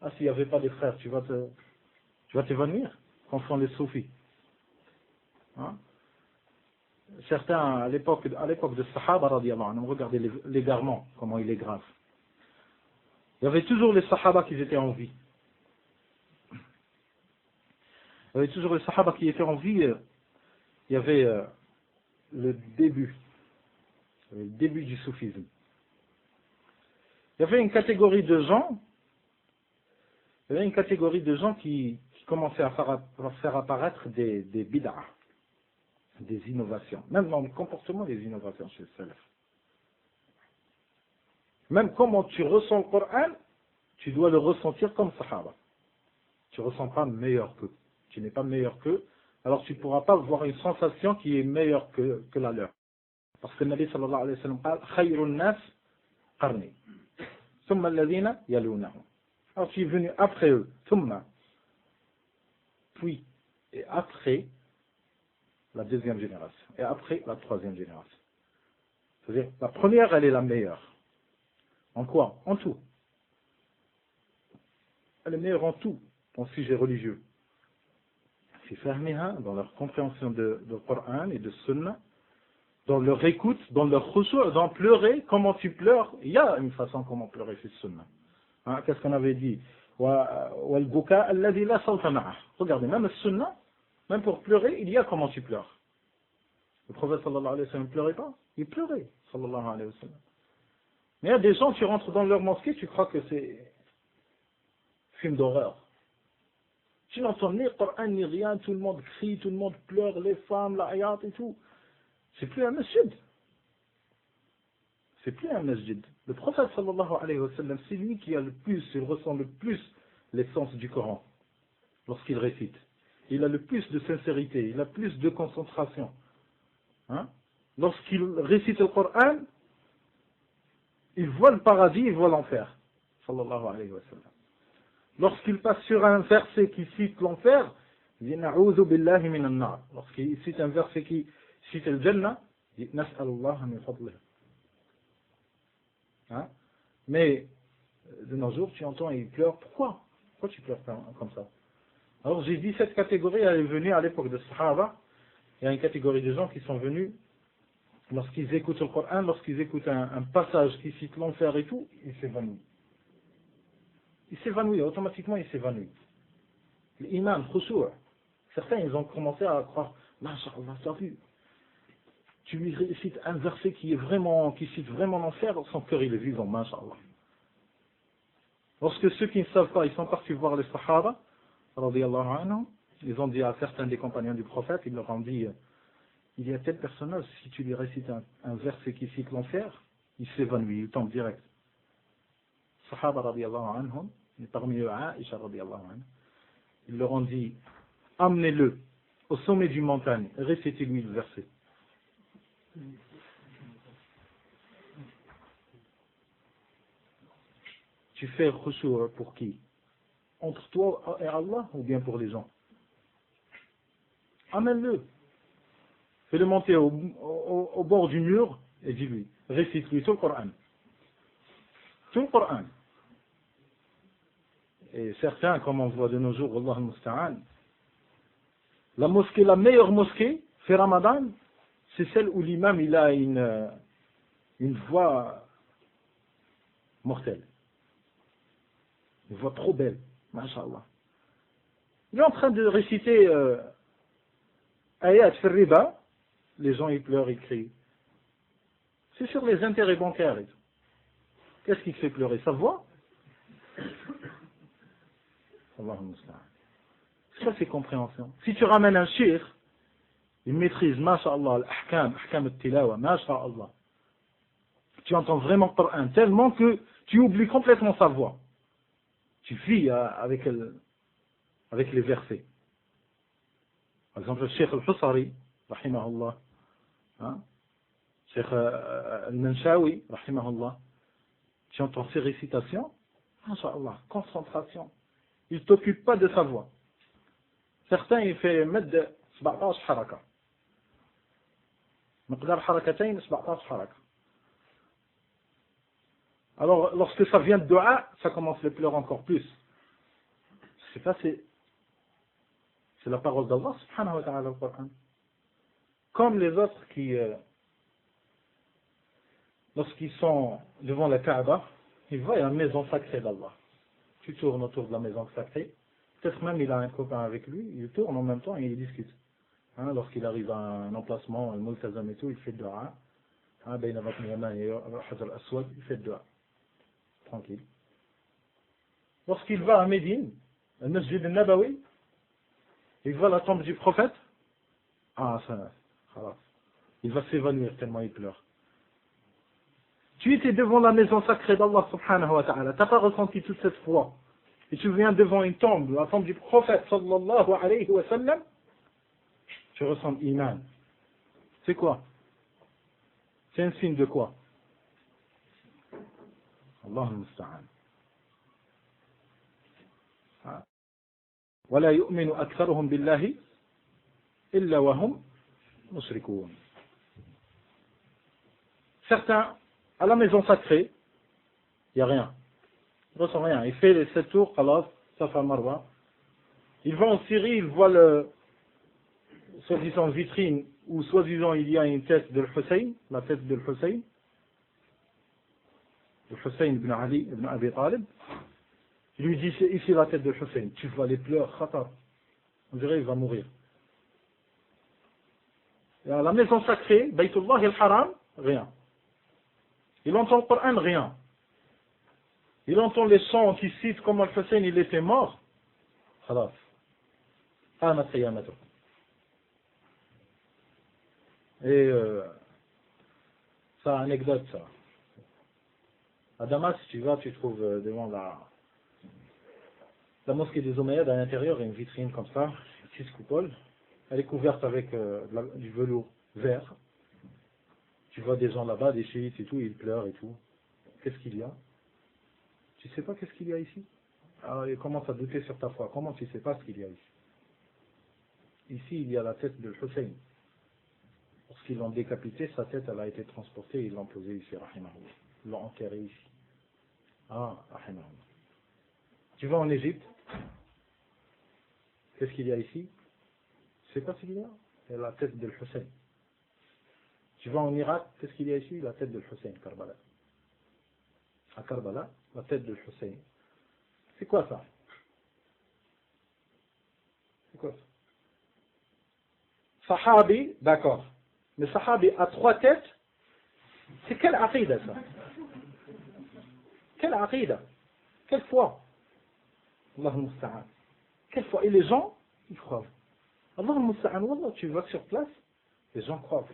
Ah, s'il n'y avait pas des frères, tu vas t'évanouir, comme font les soufis. Hein. Certains, à l'époque de Sahaba, radiyallahu anhum, regardez l'égarement, comment il est grave. Il y avait toujours les Sahaba qui étaient en vie. Il y avait toujours les Sahaba qui étaient en vie. Il y avait le début du soufisme. Il y avait une catégorie de gens qui qui commençaient à faire apparaître des bid'ah, des innovations. Même dans le comportement, des innovations chez le salaf. Même comment tu ressens le Coran, tu dois le ressentir comme Sahaba. Tu ne ressens pas meilleur qu'eux. Tu n'es pas meilleur qu'eux. Alors tu ne pourras pas voir une sensation qui est meilleure que la leur. Parce que le Nabi sallallahu alayhi wa sallam dit « Khayrun nas qarni. Thumma alladhina yalunahum » Alors tu es venu après eux. Thumma. Puis. Et après la deuxième génération. Et après la troisième génération. C'est-à-dire, la première, elle est la meilleure. En quoi? En tout. Elle est meilleure en tout, en sujet religieux. Dans leur compréhension de Coran et de Sunna, dans leur écoute, dans leur khushu', dans pleurer, comment tu pleures. Il y a une façon comment pleurer, c'est Sunna. Hein, qu'est-ce qu'on avait dit? Regardez, même le Sunna, même pour pleurer, il y a comment tu pleures. Le prophète sallallahu alayhi wa sallam ne pleurait pas, il pleurait, sallallahu alayhi wa sallam. Mais il y a des gens, tu rentres dans leur mosquée, tu crois que c'est film d'horreur. Tu n'entends ni le Coran ni rien, tout le monde crie, tout le monde pleure, les femmes, la ayat et tout. C'est plus un masjid. C'est plus un masjid. Le prophète sallallahu alayhi wa sallam, c'est lui qui a le plus, il ressent le plus l'essence du Coran lorsqu'il récite. Il a le plus de sincérité, il a plus de concentration. Hein? Lorsqu'il récite le Coran, il voit le paradis, il voit l'enfer. Sallallahu alayhi wa sallam. Lorsqu'il passe sur un verset qui cite l'enfer, il dit Na'udhu billahi minan nar. Lorsqu'il cite un verset qui cite le Jannah, il dit Nas'alullah min fadlih. Hein? Mais de nos jours, tu entends et il pleure. Pourquoi tu pleures comme ça? Alors j'ai dit cette catégorie, elle est venue à l'époque de Sahaba. Il y a une catégorie de gens qui sont venus, lorsqu'ils écoutent le Coran, lorsqu'ils écoutent un passage qui cite l'enfer et tout, ils s'évanouissent. Il s'évanouit, automatiquement il s'évanouit. L'imam, khushu'. Certains ils ont commencé à croire, Masha'Allah, tu as vu, tu lui récites un verset qui cite vraiment l'enfer, son cœur il est vivant, Masha'Allah. Lorsque ceux qui ne savent pas, ils sont partis voir les Sahaba, radiyallahu anhum, ils ont dit à certains des compagnons du prophète, ils leur ont dit, il y a tel personnage, si tu lui récites un verset qui cite l'enfer, il s'évanouit, il tombe direct. Sahaba radiyallahu anhum, et parmi eux Aïcha radiyallahu anha, ils leur ont dit, amenez-le au sommet d'une montagne, récitez-lui le verset. Tu fais khushu' pour qui? Entre toi et Allah ou bien pour les gens? Amène-le. Fais-le monter au bord du mur et dis-lui, récite-lui tout le Coran. Tout le Coran. Et certains, comme on voit de nos jours, Allah al-Musta'an, la mosquée, la meilleure mosquée, fait Ramadan, c'est celle où l'imam il a une voix mortelle. Une voix trop belle, masha'Allah. Il est en train de réciter Ayat fil riba, les gens ils pleurent, ils crient. C'est sur les intérêts bancaires et tout. Qu'est-ce qui te fait pleurer? Sa voix? Ça c'est compréhension. Si tu ramènes un cheikh, il maîtrise, masha'Allah, l'ahkam, ahkam al-tilawa, masha'Allah. Tu entends vraiment le Coran tellement que tu oublies complètement sa voix. Tu vis avec les versets. Par exemple, le cheikh al-Husari, rahimahullah, cheikh al-Manshawi, rahimahullah, tu entends ses récitations, masha'Allah, concentration. Il ne t'occupe pas de sa voix. Certains, il fait mad 17 haraka. مقدار حركتين 17 haraka. Alors, lorsque ça vient de dua, ça commence les pleurs encore plus. C'est ça, c'est la parole d'Allah, subhanahu wa ta'ala, au Coran. Comme les autres qui, lorsqu'ils sont devant la Kaaba, ils voient la maison sacrée d'Allah. Tu tournes autour de la maison sacrée. Peut-être même il a un copain avec lui, il tourne en même temps et il discute. Lorsqu'il arrive à un emplacement, un multazam et tout, il fait le dua. Bayna batni yaman et Hajar al-Aswad, il fait le dua. Tranquille. Lorsqu'il va à Médine, le Masjid al-Nabawi, Il voit la tombe du prophète. Ah, ça, voilà. Il va s'évanouir tellement il pleure. Tu étais devant la maison sacrée d'Allah subhanahu wa ta'ala. Tu n'as pas ressenti toute cette foi. Et tu viens devant une tombe, la tombe du prophète sallallahu alayhi wa sallam. Tu ressens iman. C'est quoi? C'est un signe de quoi? Allah al-musta'an. ولا يؤمن أكثرهم بالله إلا وهم مشركون. Certains, à la maison sacrée, il n'y a rien. Il ne ressent rien. Il fait les 7 tours, Khalas, Safa Marwa. Il va en Syrie, il voit le soi-disant vitrine où soi-disant il y a une tête de Hussein, la tête de Hussein, le Hussein ibn Ali ibn Abi Talib. Il lui dit, c'est ici la tête de Hussein. Tu vois les pleurs, khatar. On dirait qu'il va mourir. Et à la maison sacrée, Baytullah al-Haram, rien. Il entend le Coran, rien. Il entend les chants qui citent comment Hussein il était mort. Khalas. Qamat qiyamatuh. Et ça, anecdote, ça. À Damas, tu vas, tu trouves devant la mosquée des Omeyyades, à l'intérieur, il y a une vitrine comme ça, une petite coupole. Elle est couverte avec du velours vert. Tu vois des gens là-bas, des chiites et tout, ils pleurent et tout. Qu'est-ce qu'il y a? Tu sais pas qu'est-ce qu'il y a ici? Alors, il commence à douter sur ta foi. Comment tu sais pas ce qu'il y a ici? Ici, il y a la tête de Hussein. Lorsqu'ils l'ont décapité, sa tête, elle a été transportée et ils l'ont posée ici, rahimahullah. Ils l'ont enterré ici. Ah, rahimahullah. Tu vas en Égypte, qu'est-ce qu'il y a ici? Tu sais pas ce qu'il y a? Il y a la tête de Hussein. Tu vas en Irak, qu'est-ce qu'il y a ici? La tête de Hussein, Karbala. À Karbala, la tête de Hussein. C'est quoi ça? C'est quoi ça? Sahabi, d'accord. Mais Sahabi a 3 têtes, c'est quelle aqida ça? Quelle aqida? Quelle foi? Allah al-Musta'an. Quelle foi? Et les gens, ils croient. Allah al-Musta'an, wallah, tu vas sur place, les gens croient.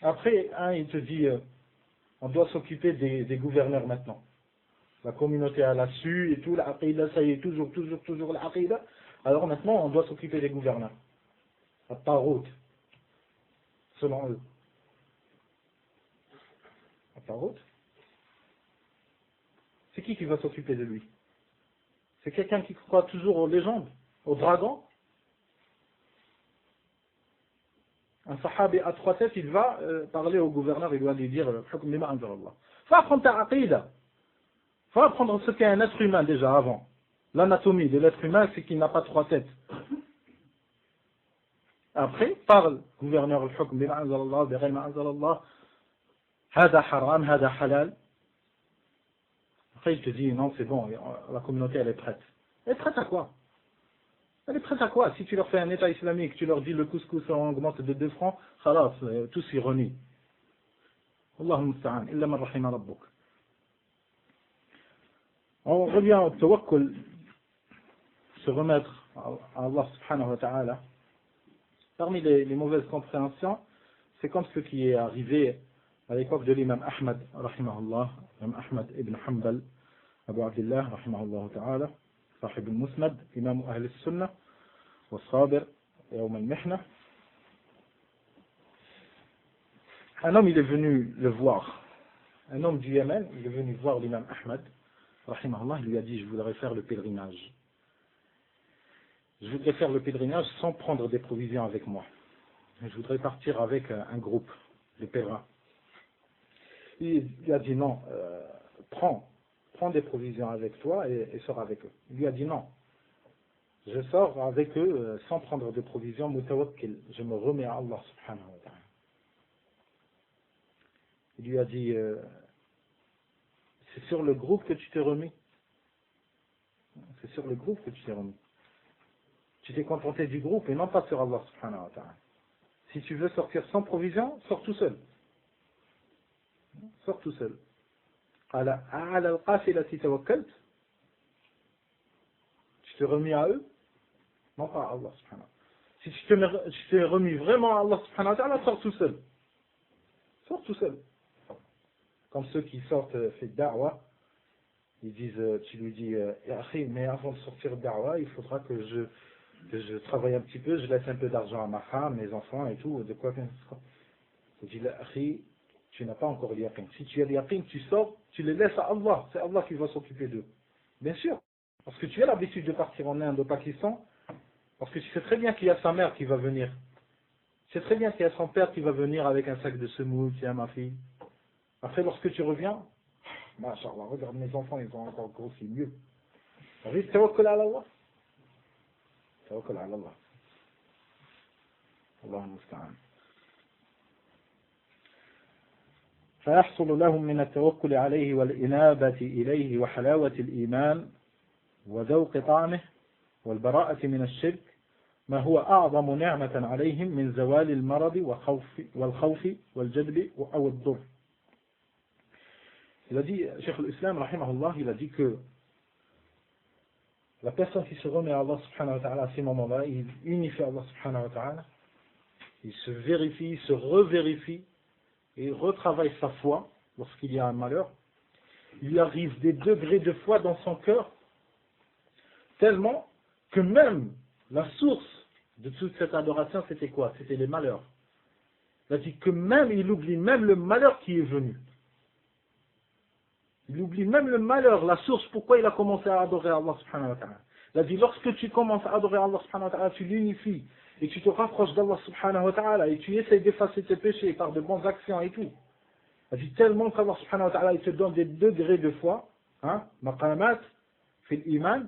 Après, il te dit, on doit s'occuper des gouverneurs maintenant. La communauté a su et tout, la aqida, ça y est, toujours la aqida. Alors maintenant, on doit s'occuper des gouverneurs. La tarout, selon eux. La tarout, c'est qui va s'occuper de lui? C'est quelqu'un qui croit toujours aux légendes, aux dragons. Un sahabi à 3 têtes, il va parler au gouverneur, il va lui dire faut apprendre ta aqida. Faut apprendre ce qu'est un être humain déjà avant. L'anatomie de l'être humain, c'est qu'il n'a pas 3 têtes. Après, parle, gouverneur, hada haram, hada halal. Après, il te dit, non, c'est bon, la communauté, elle est prête. Elle est prête à quoi? Elle est prête à quoi? Si tu leur fais un état islamique, tu leur dis le couscous on augmente de 2 francs, khalas, tous ils renient. Allahumma musta'an, illa man rahima rabbuk. On revient au tawakkul, se remettre à Allah subhanahu wa ta'ala. Parmi les mauvaises compréhensions, c'est comme ce qui est arrivé à l'époque de l'imam Ahmad, rahimahullah, l'imam Ahmad ibn Hanbal, Abu Abdullah, rahimahullah ta'ala, صاحب المسند, imam أهل السنة, والصابر يوم المحنة. Un homme, il est venu le voir. Un homme du Yémen, il est venu voir l'imam Ahmad, rahimahullah, il lui a dit, je voudrais faire le pèlerinage. Je voudrais faire le pèlerinage sans prendre des provisions avec moi. Je voudrais partir avec un groupe de pèlerins. Il a dit non, prends des provisions avec toi et sors avec eux. Il lui a dit non, je sors avec eux sans prendre de provisions, mutawakkil, je me remets à Allah subhanahu wa ta'ala. Il lui a dit, c'est sur le groupe que tu t'es remis. C'est sur le groupe que tu t'es remis. Tu t'es contenté du groupe et non pas sur Allah subhanahu wa ta'ala. Si tu veux sortir sans provision, sors tout seul. Sors tout seul. Tu t'es remis à eux. non pas à Allah subhanahu. Si tu t'es remis vraiment à Allah subhanahu wa ta'ala, sors tout seul. Sors tout seul. Comme ceux qui sortent fait da'wah, ils disent, tu lui dis, Ya akhi, mais avant de sortir da'wah, il faudra que je travaille un petit peu, je laisse un peu d'argent à ma femme, mes enfants et tout, de quoi que ce soit. Il dit, Ya akhi, tu n'as pas encore l'yaqin. Si tu as l'yaqin, tu sors, tu les laisses à Allah. C'est Allah qui va s'occuper d'eux. Bien sûr. Parce que tu as l'habitude de partir en Inde, au Pakistan, parce que tu sais très bien qu'il y a sa mère qui va venir. Tu sais très bien qu'il y a son père qui va venir avec un sac de semoule, tiens ma fille. Après, lorsque tu reviens, Masha'Allah, regarde mes enfants, ils ont encore grossi mieux. Tawakkul ala Allah. Tawakkul ala Allah. Allahu musta'an. فيحصل لهم من التوكل عليه والإنابة إليه وحلاوة الإيمان وذوق طعمه والبراءة من الشرك ما هو أعظم نعمة عليهم من زوال المرض والخوف والجدب أو الضر. Il a dit, Cheikh al-Islam, rahimahullah, il a dit que la personne qui se remet à Allah subhanahu wa ta'ala à ces moments-là, il unifie Allah subhanahu wa ta'ala, il se vérifie, il se revérifie, et retravaille sa foi lorsqu'il y a un malheur, il lui arrive des degrés de foi dans son cœur, tellement que même la source de toute cette adoration, c'était quoi? C'était les malheurs. Il a dit que même, il oublie même le malheur qui est venu. Il oublie même le malheur, la source, pourquoi il a commencé à adorer Allah subhanahu wa ta'ala. Il a dit, lorsque tu commences à adorer Allah subhanahu wa ta'ala, tu l'unifies, et tu te rapproches d'Allah subhanahu wa ta'ala, et tu essaies d'effacer tes péchés par de bonnes actions et tout. Il a dit tellement qu'Allah subhanahu wa ta'ala, il te donne des degrés de foi, hein, maqamat, fil iman,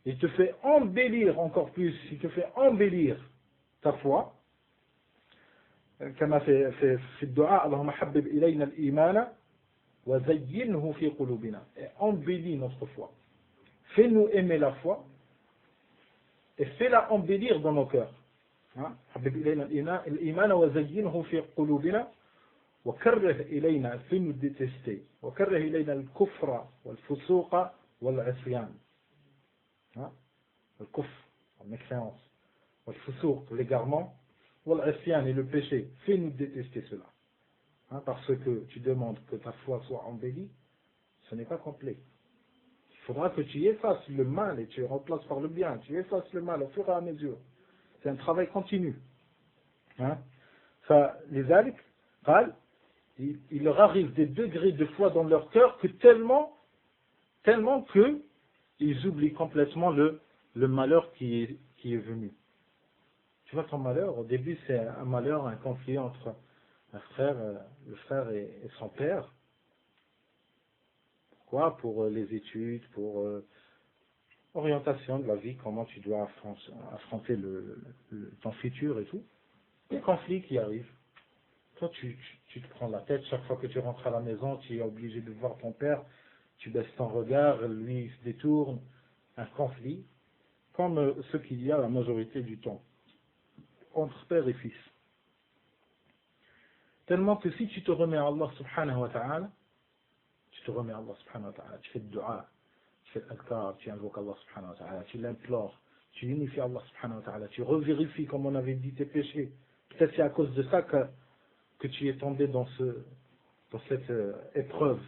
il te fait embellir encore plus, il te fait embellir ta foi, comme fait le dua, Allahumma habib ilayna al-imana, wa zayyinhu fi qulubina, et embellit notre foi. Fais-nous aimer la foi, et fais-la embellir dans nos cœurs. حبب إلينا الإيمان وزينه في قلوبنا وكره إلينا fais-nous détester وكره إلينا الكفر والفسوق والعصيان. الكفر, la mécréance, والفسوق, l'égarement, والعصيان, et le péché. Fais-nous détester cela. Parce que tu demandes que ta foi soit embellie, ce n'est pas complet. Il faudra que tu effaces le mal et tu remplaces par le bien. Tu effaces le mal au fur et à mesure. C'est un travail continu. فلذلك قال, il leur arrive des degrés de foi dans leur cœur que tellement que ils oublient complètement le malheur qui est venu. Tu vois, ton malheur, au début c'est un malheur, un conflit entre un frère, le frère et son père. Pourquoi? Pour les études, pour orientation de la vie, comment tu dois affronter ton futur et tout. Des conflits qui arrivent. Toi, tu te prends la tête chaque fois que tu rentres à la maison, tu es obligé de voir ton père, tu baisses ton regard, lui il se détourne. Un conflit, comme ce qu'il y a la majorité du temps, entre père et fils. Tellement que si tu te remets à Allah subhanahu wa ta'ala, tu te remets à Allah subhanahu wa ta'ala, tu fais le dua, tu fais l'adkar, tu invoques Allah subhanahu wa ta'ala, tu l'implores, tu unifies Allah subhanahu wa ta'ala, tu revérifies, comme on avait dit, tes péchés. Peut-être c'est à cause de ça que tu es tombé dans cette épreuve,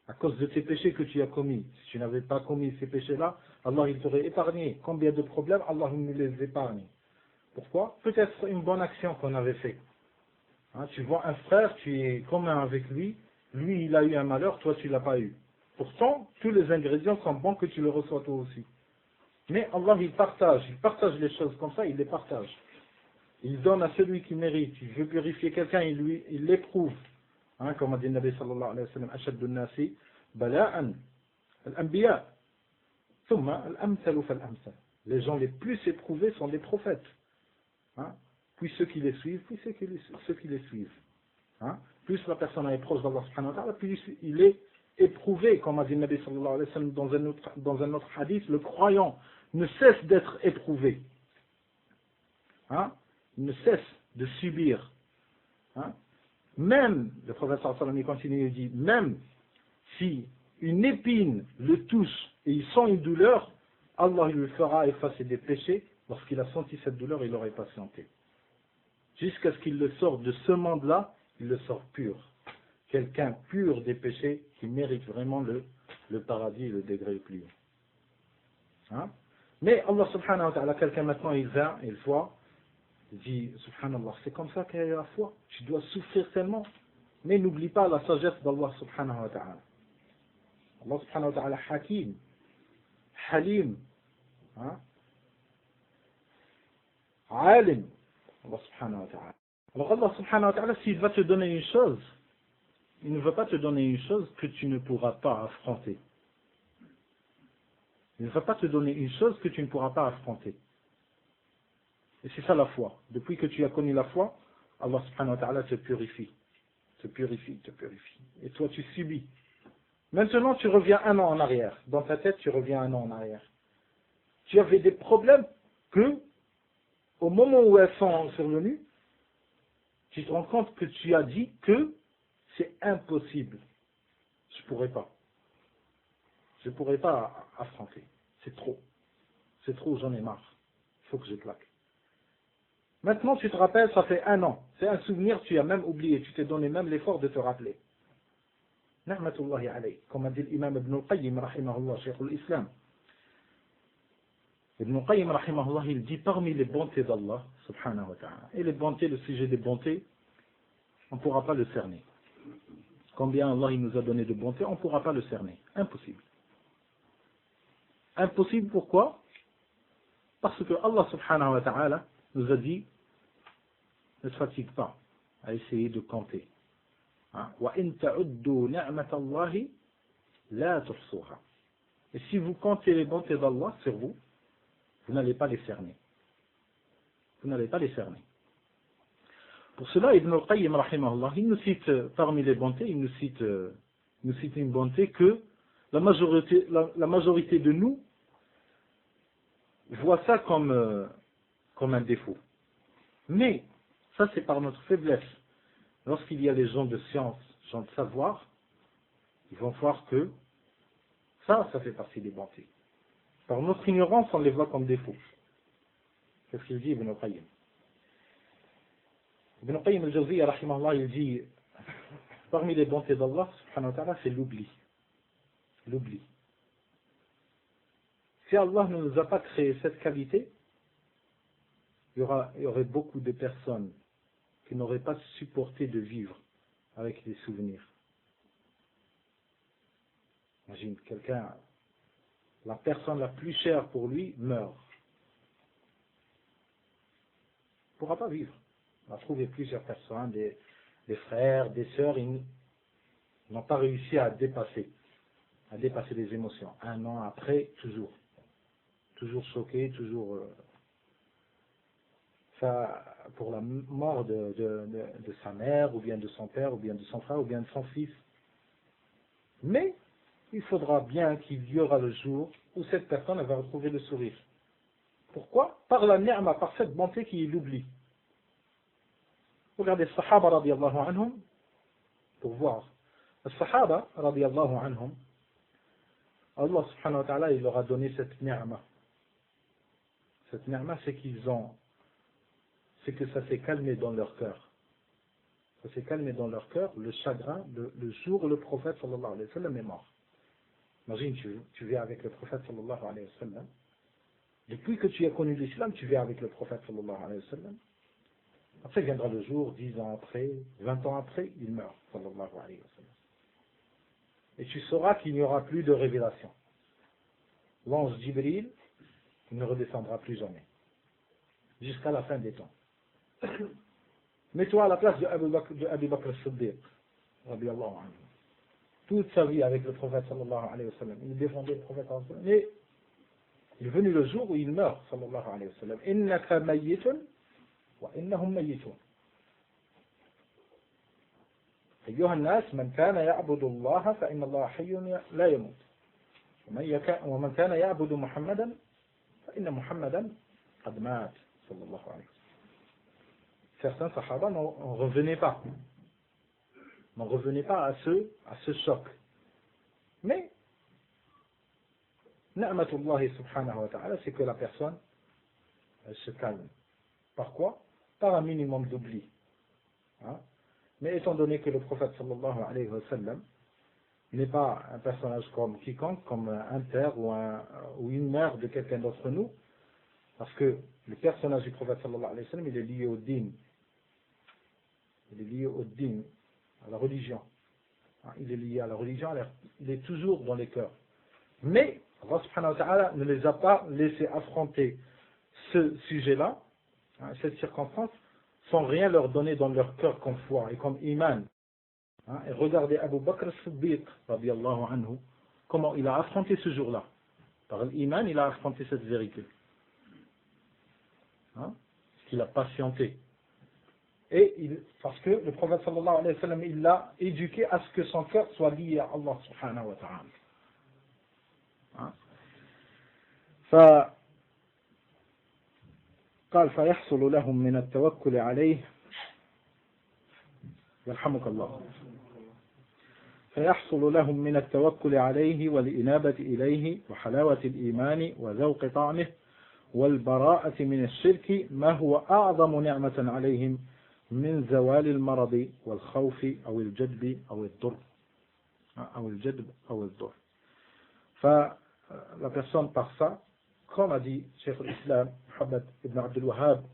à cause de tes péchés que tu as commis. Si tu n'avais pas commis ces péchés-là, Allah il t'aurait épargné. Combien de problèmes, Allah nous les épargne. Pourquoi? Peut-être une bonne action qu'on avait fait. Tu vois un frère, tu es commun avec lui, il a eu un malheur, toi tu l'as pas eu. Pourtant, tous les ingrédients sont bons que tu le reçois toi aussi. Mais Allah il partage les choses comme ça, il les partage. Il donne à celui qui mérite. Il veut purifier quelqu'un, il l'éprouve. Comme a dit le Nabi sallallahu alayhi wa sallam, ashaddu an-nasi bala'an al-anbiya, thumma al-amthalu fal-amthal. Les gens les plus éprouvés sont les prophètes. Puis ceux qui les suivent, puis ceux qui les suivent. Plus la personne est proche d'Allah subhanahu wa ta'ala, plus il est éprouvé, comme a dit le Nabi sallallahu alayhi wa sallam dans un autre hadith, le croyant ne cesse d'être éprouvé. Il ne cesse de subir. Même, le prophète sallallahu alayhi wa sallam il continue, il dit, même si une épine le touche et il sent une douleur, Allah lui fera effacer des péchés Lorsqu'il a senti cette douleur, il aurait patienté. Jusqu'à ce qu'il le sorte de ce monde-là, il le sort pur. Quelqu'un pur des péchés qui mérite vraiment le paradis, le degré le plus haut. Hein? Mais Allah subhanahu wa ta'ala, quelqu'un maintenant, il vient, il voit, il dit, subhanallah, c'est comme ça qu'est la foi. Tu dois souffrir tellement. Mais n'oublie pas la sagesse d'Allah subhanahu wa ta'ala. Allah subhanahu wa ta'ala, hakim, halim, hein? Alim, Allah subhanahu wa ta'ala. Alors Allah subhanahu wa ta'ala, s'il va te donner une chose, il ne veut pas te donner une chose que tu ne pourras pas affronter. Il ne va pas te donner une chose que tu ne pourras pas affronter. Et c'est ça la foi. Depuis que tu as connu la foi, Allah subhanahu wa ta'ala te purifie. Te purifie, te purifie. Et toi tu subis. Maintenant tu reviens un an en arrière. Dans ta tête tu reviens un an en arrière. Tu avais des problèmes que, au moment où elles sont survenues, tu te rends compte que tu as dit que c'est impossible. Je ne pourrais pas. Je ne pourrais pas affronter. C'est trop. C'est trop, j'en ai marre. Il faut que je claque. Maintenant, tu te rappelles, ça fait un an. C'est un souvenir, tu as même oublié. Tu t'es donné même l'effort de te rappeler. Na'matullahi alayh. Comme a dit l'imam Ibn al-Qayyim, rahimahullah, Cheikh al-Islam. Ibn al-Qayyim, rahimahullah, il dit parmi les bontés d'Allah, subhanahu wa ta'ala. Et les bontés, le sujet des bontés, on ne pourra pas le cerner. Combien Allah il nous a donné de bonté, on ne pourra pas le cerner. Impossible. Impossible, pourquoi? Parce que Allah subhanahu wa ta'ala nous a dit, ne te fatigue pas à essayer de compter. وَإِن تَعُدُّوا نِعْمَةَ اللَّهِ لَا تُحْصُوهَا. Et si vous comptez les bontés d'Allah sur vous, vous n'allez pas les cerner. Vous n'allez pas les cerner. Pour cela, Ibn al-Qayyim, rahimahullah, il nous cite parmi les bontés, il nous cite une bonté que la majorité de nous voit ça comme un défaut. Mais, ça c'est par notre faiblesse. Lorsqu'il y a les gens de science, gens de savoir, ils vont voir que ça fait partie des bontés. Par notre ignorance, on les voit comme défauts. C'est ce qu'il dit Ibn al-Qayyim. Ibn al-Qayyim al-Jawziyya, rahimahullah, il dit, parmi les bontés d'Allah, subhanahu wa ta'ala, c'est l'oubli. L'oubli. Si Allah ne nous a pas créé cette qualité, il y aurait beaucoup de personnes qui n'auraient pas supporté de vivre avec des souvenirs. Imagine quelqu'un, la personne la plus chère pour lui meurt. Il ne pourra pas vivre. On a trouvé plusieurs personnes, des frères, des sœurs, ils n'ont pas réussi à dépasser les émotions. Un an après, toujours choqué, toujours ça, pour la mort de sa mère, ou bien de son père, ou bien de son frère, ou bien de son fils. Mais il faudra bien qu'il y aura le jour où cette personne va retrouver le sourire. Pourquoi? Par la ni'ma, par cette bonté qui l'oublie. Regardez les Sahaba radiyallahu anhum, pour voir. Les Sahaba radiyallahu anhum, Allah subhanahu wa ta'ala, il leur a donné cette ni'ma. Cette ni'ma, c'est que ça s'est calmé dans leur cœur. Ça s'est calmé dans leur cœur le chagrin le jour où le prophète sallallahu alayhi wa sallam est mort. Imagine, tu vis avec le prophète sallallahu alayhi wa sallam. Depuis que tu as connu l'islam, tu vis avec le prophète sallallahu alayhi wa sallam. Après viendra le jour, 10 ans après, 20 ans après, il meurt sallallahu alayhi wa sallam. Et tu sauras qu'il n'y aura plus de révélation. L'ange Jibril, il ne redescendra plus jamais. Jusqu'à la fin des temps. Mets-toi à la place de Abu Bakr as-Siddiq, radiyallahu anhu. Toute sa vie avec le prophète sallallahu alayhi wa sallam. Il défendait le prophète sallallahu alayhi wa sallam. Mais il est venu le jour où il meurt sallallahu alayhi wa sallam. Innaka mayyitun wa innahum mayyitun. أيها الناس من كان يعبد الله فإن الله حي لا يموت ومن كان يعبد محمدا فإن محمدا قد مات صلى الله عليه وسلم. Certains sahaba n'en revenaient pas. N'en revenaient pas à ce choc. Mais, ni'matullahi subhanahu wa ta'ala, c'est que la personne elle se calme. Par quoi? Par un minimum d'oubli. Hein? Mais étant donné que le prophète sallallahu alayhi wa sallam n'est pas un personnage comme quiconque, comme un père ou une mère de quelqu'un d'entre nous, parce que le personnage du prophète sallallahu alayhi wa sallam, il est lié au din. Il est lié au din, à la religion. Il est lié à la religion, il est toujours dans les cœurs. Mais Allah subhanahu wa ta'ala ne les a pas laissés affronter ce sujet-là, cette circonstance, sans rien leur donner dans leur cœur comme foi et comme iman. Et regardez Abu Bakr as-Siddiq, radiyallahu anhu, comment il a affronté ce jour-là. Par l'iman, il a affronté cette vérité. Il a patienté. Et parce que le prophète sallallahu alayhi wa sallam, il l'a éduqué à ce que son cœur soit lié à Allah subhanahu wa ta'ala. قال فيحصل لهم من التوكل عليه يرحمك الله فيحصل لهم من التوكل عليه والإنابة إليه وحلاوة الإيمان وذوق طعمه والبراءة من الشرك ما هو أعظم نعمة عليهم من زوال المرض والخوف أو الجدب أو الضر فلا personne par ça, comme a dit Cheikh l'Islam Muhammad ibn Abdul Wahhab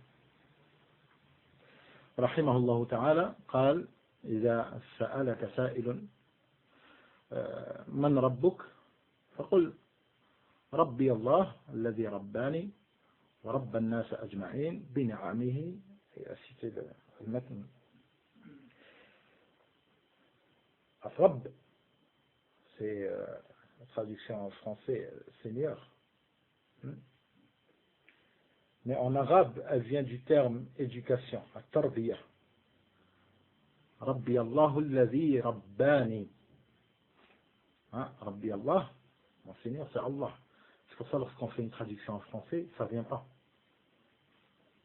رحمه الله تعالى قال إذا سألك سائل من ربك فقل ربي الله الذي رباني ورب الناس أجمعين بنعمه. Et à citer le matn. Rab, c'est la traduction en français Seigneur. Mais en arabe, elle vient du terme éducation, at-tarbiyah. Rabbi Allah alladhi rabbani. Rabbi Allah, mon Seigneur, c'est Allah. C'est pour ça, lorsqu'on fait une traduction en français, ça vient pas.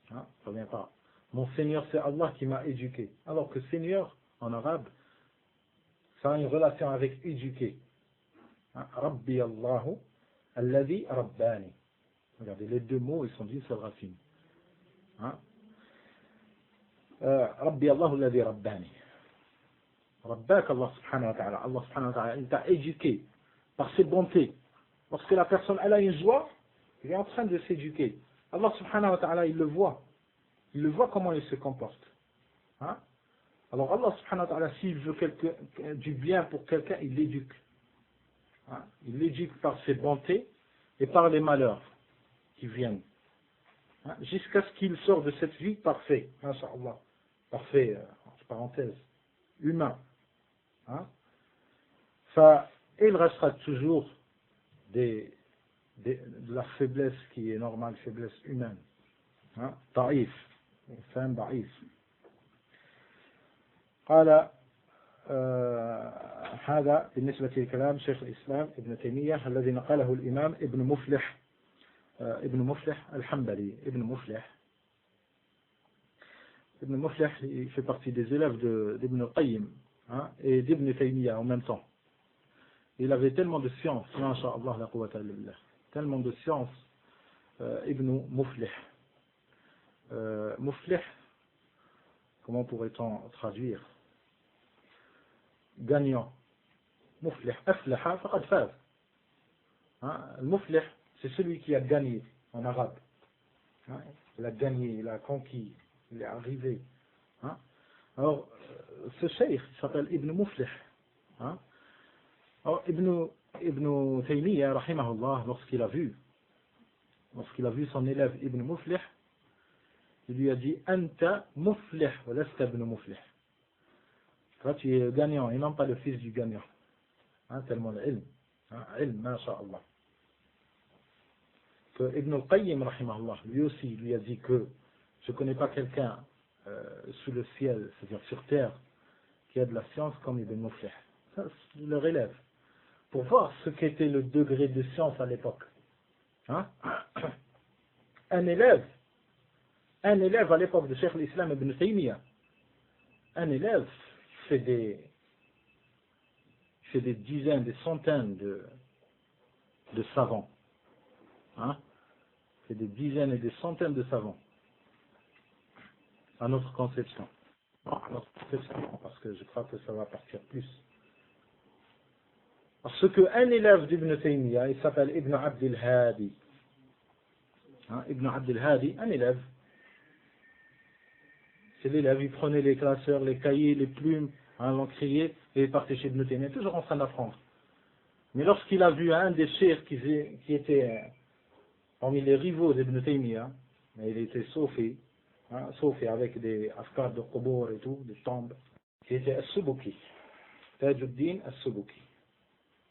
Ça vient pas. Mon Seigneur, c'est Allah qui m'a éduqué. Alors que Seigneur, en arabe, ça a une relation avec éduquer. Rabbi Allahu alladhi rabbani. Regardez, les deux mots, ils sont d'une seule racine. Rabbi Allahu alladhi rabbani. Rabbak Allah subhanahu wa ta'ala. Allah subhanahu wa ta'ala, il t'a éduqué par ses bontés. Lorsque la personne, elle a une joie, il est en train de s'éduquer. Allah subhanahu wa ta'ala, il le voit. Il le voit comment il se comporte. Alors Allah subhanahu wa ta'ala, s'il veut du bien pour quelqu'un, il l'éduque. Il l'éduque par ses bontés et par les malheurs qui viennent. Jusqu'à ce qu'il sorte de cette vie parfait. Masha'Allah. Parfait, entre parenthèses, humain. Il restera toujours de la faiblesse qui est normale, faiblesse humaine. ضعيف إنسان ضعيف. قال هذا بالنسبة لكلام شيخ الإسلام ابن تيمية الذي نقله الإمام ابن مفلح الحنبلي. ابن مفلح il fait partie des élèves d'Ibn al-Qayyim et d'Ibn Taymiyyah en même temps. Il avait tellement de science, masha'Allah la quwwata illa billah, tellement de science. Ibn Muflih. Muflih, comment pourrait-on traduire? Gagnant. Muflih, aflaha faqad faz. Muflih, c'est celui qui a gagné en arabe. Il a gagné, il a conquis, il est arrivé. Alors, ce cheikh s'appelle Ibn Muflih. Alors, Ibn Taymiyyah, rahimahullah, lorsqu'il a vu son élève Ibn Muflih, il lui a dit Anta Muflih wa lasta ibn Muflih. Toi, tu es gagnant et non pas le fils du gagnant. Tellement l'ilm. Ilm, masha'Allah. Que Ibn al-Qayyim, rahimahullah, lui aussi, lui a dit que je ne connais pas quelqu'un sous le ciel, c'est-à-dire sur terre, qui a de la science comme Ibn Muflih. Ça, c'est leur élève. Pour voir ce qu'était le degré de science à l'époque. Un élève à l'époque de Cheikh l'Islam ibn Taymiyyah, un élève fait des dizaines, des centaines de savants. C'est des dizaines et des centaines de savants, à notre conception. Non, à notre conception, parce que je crois que ça va partir plus. Parce qu'un élève d'Ibn Taymiyyah, il s'appelle Ibn Abd al-Hadi. Ibn Abd al-Hadi, un élève. C'est l'élève, il prenait les classeurs, les cahiers, les plumes, l'encrier, et il partait chez Ibn Taymiyyah, toujours en train d'apprendre. Mais lorsqu'il a vu un des cheikhs qui était parmi les rivaux d'Ibn Taymiyyah, mais il était Soufi, avec des afkars de Qubur et tout, des tombes, qui était As-Subki, Tajuddin As-Subki.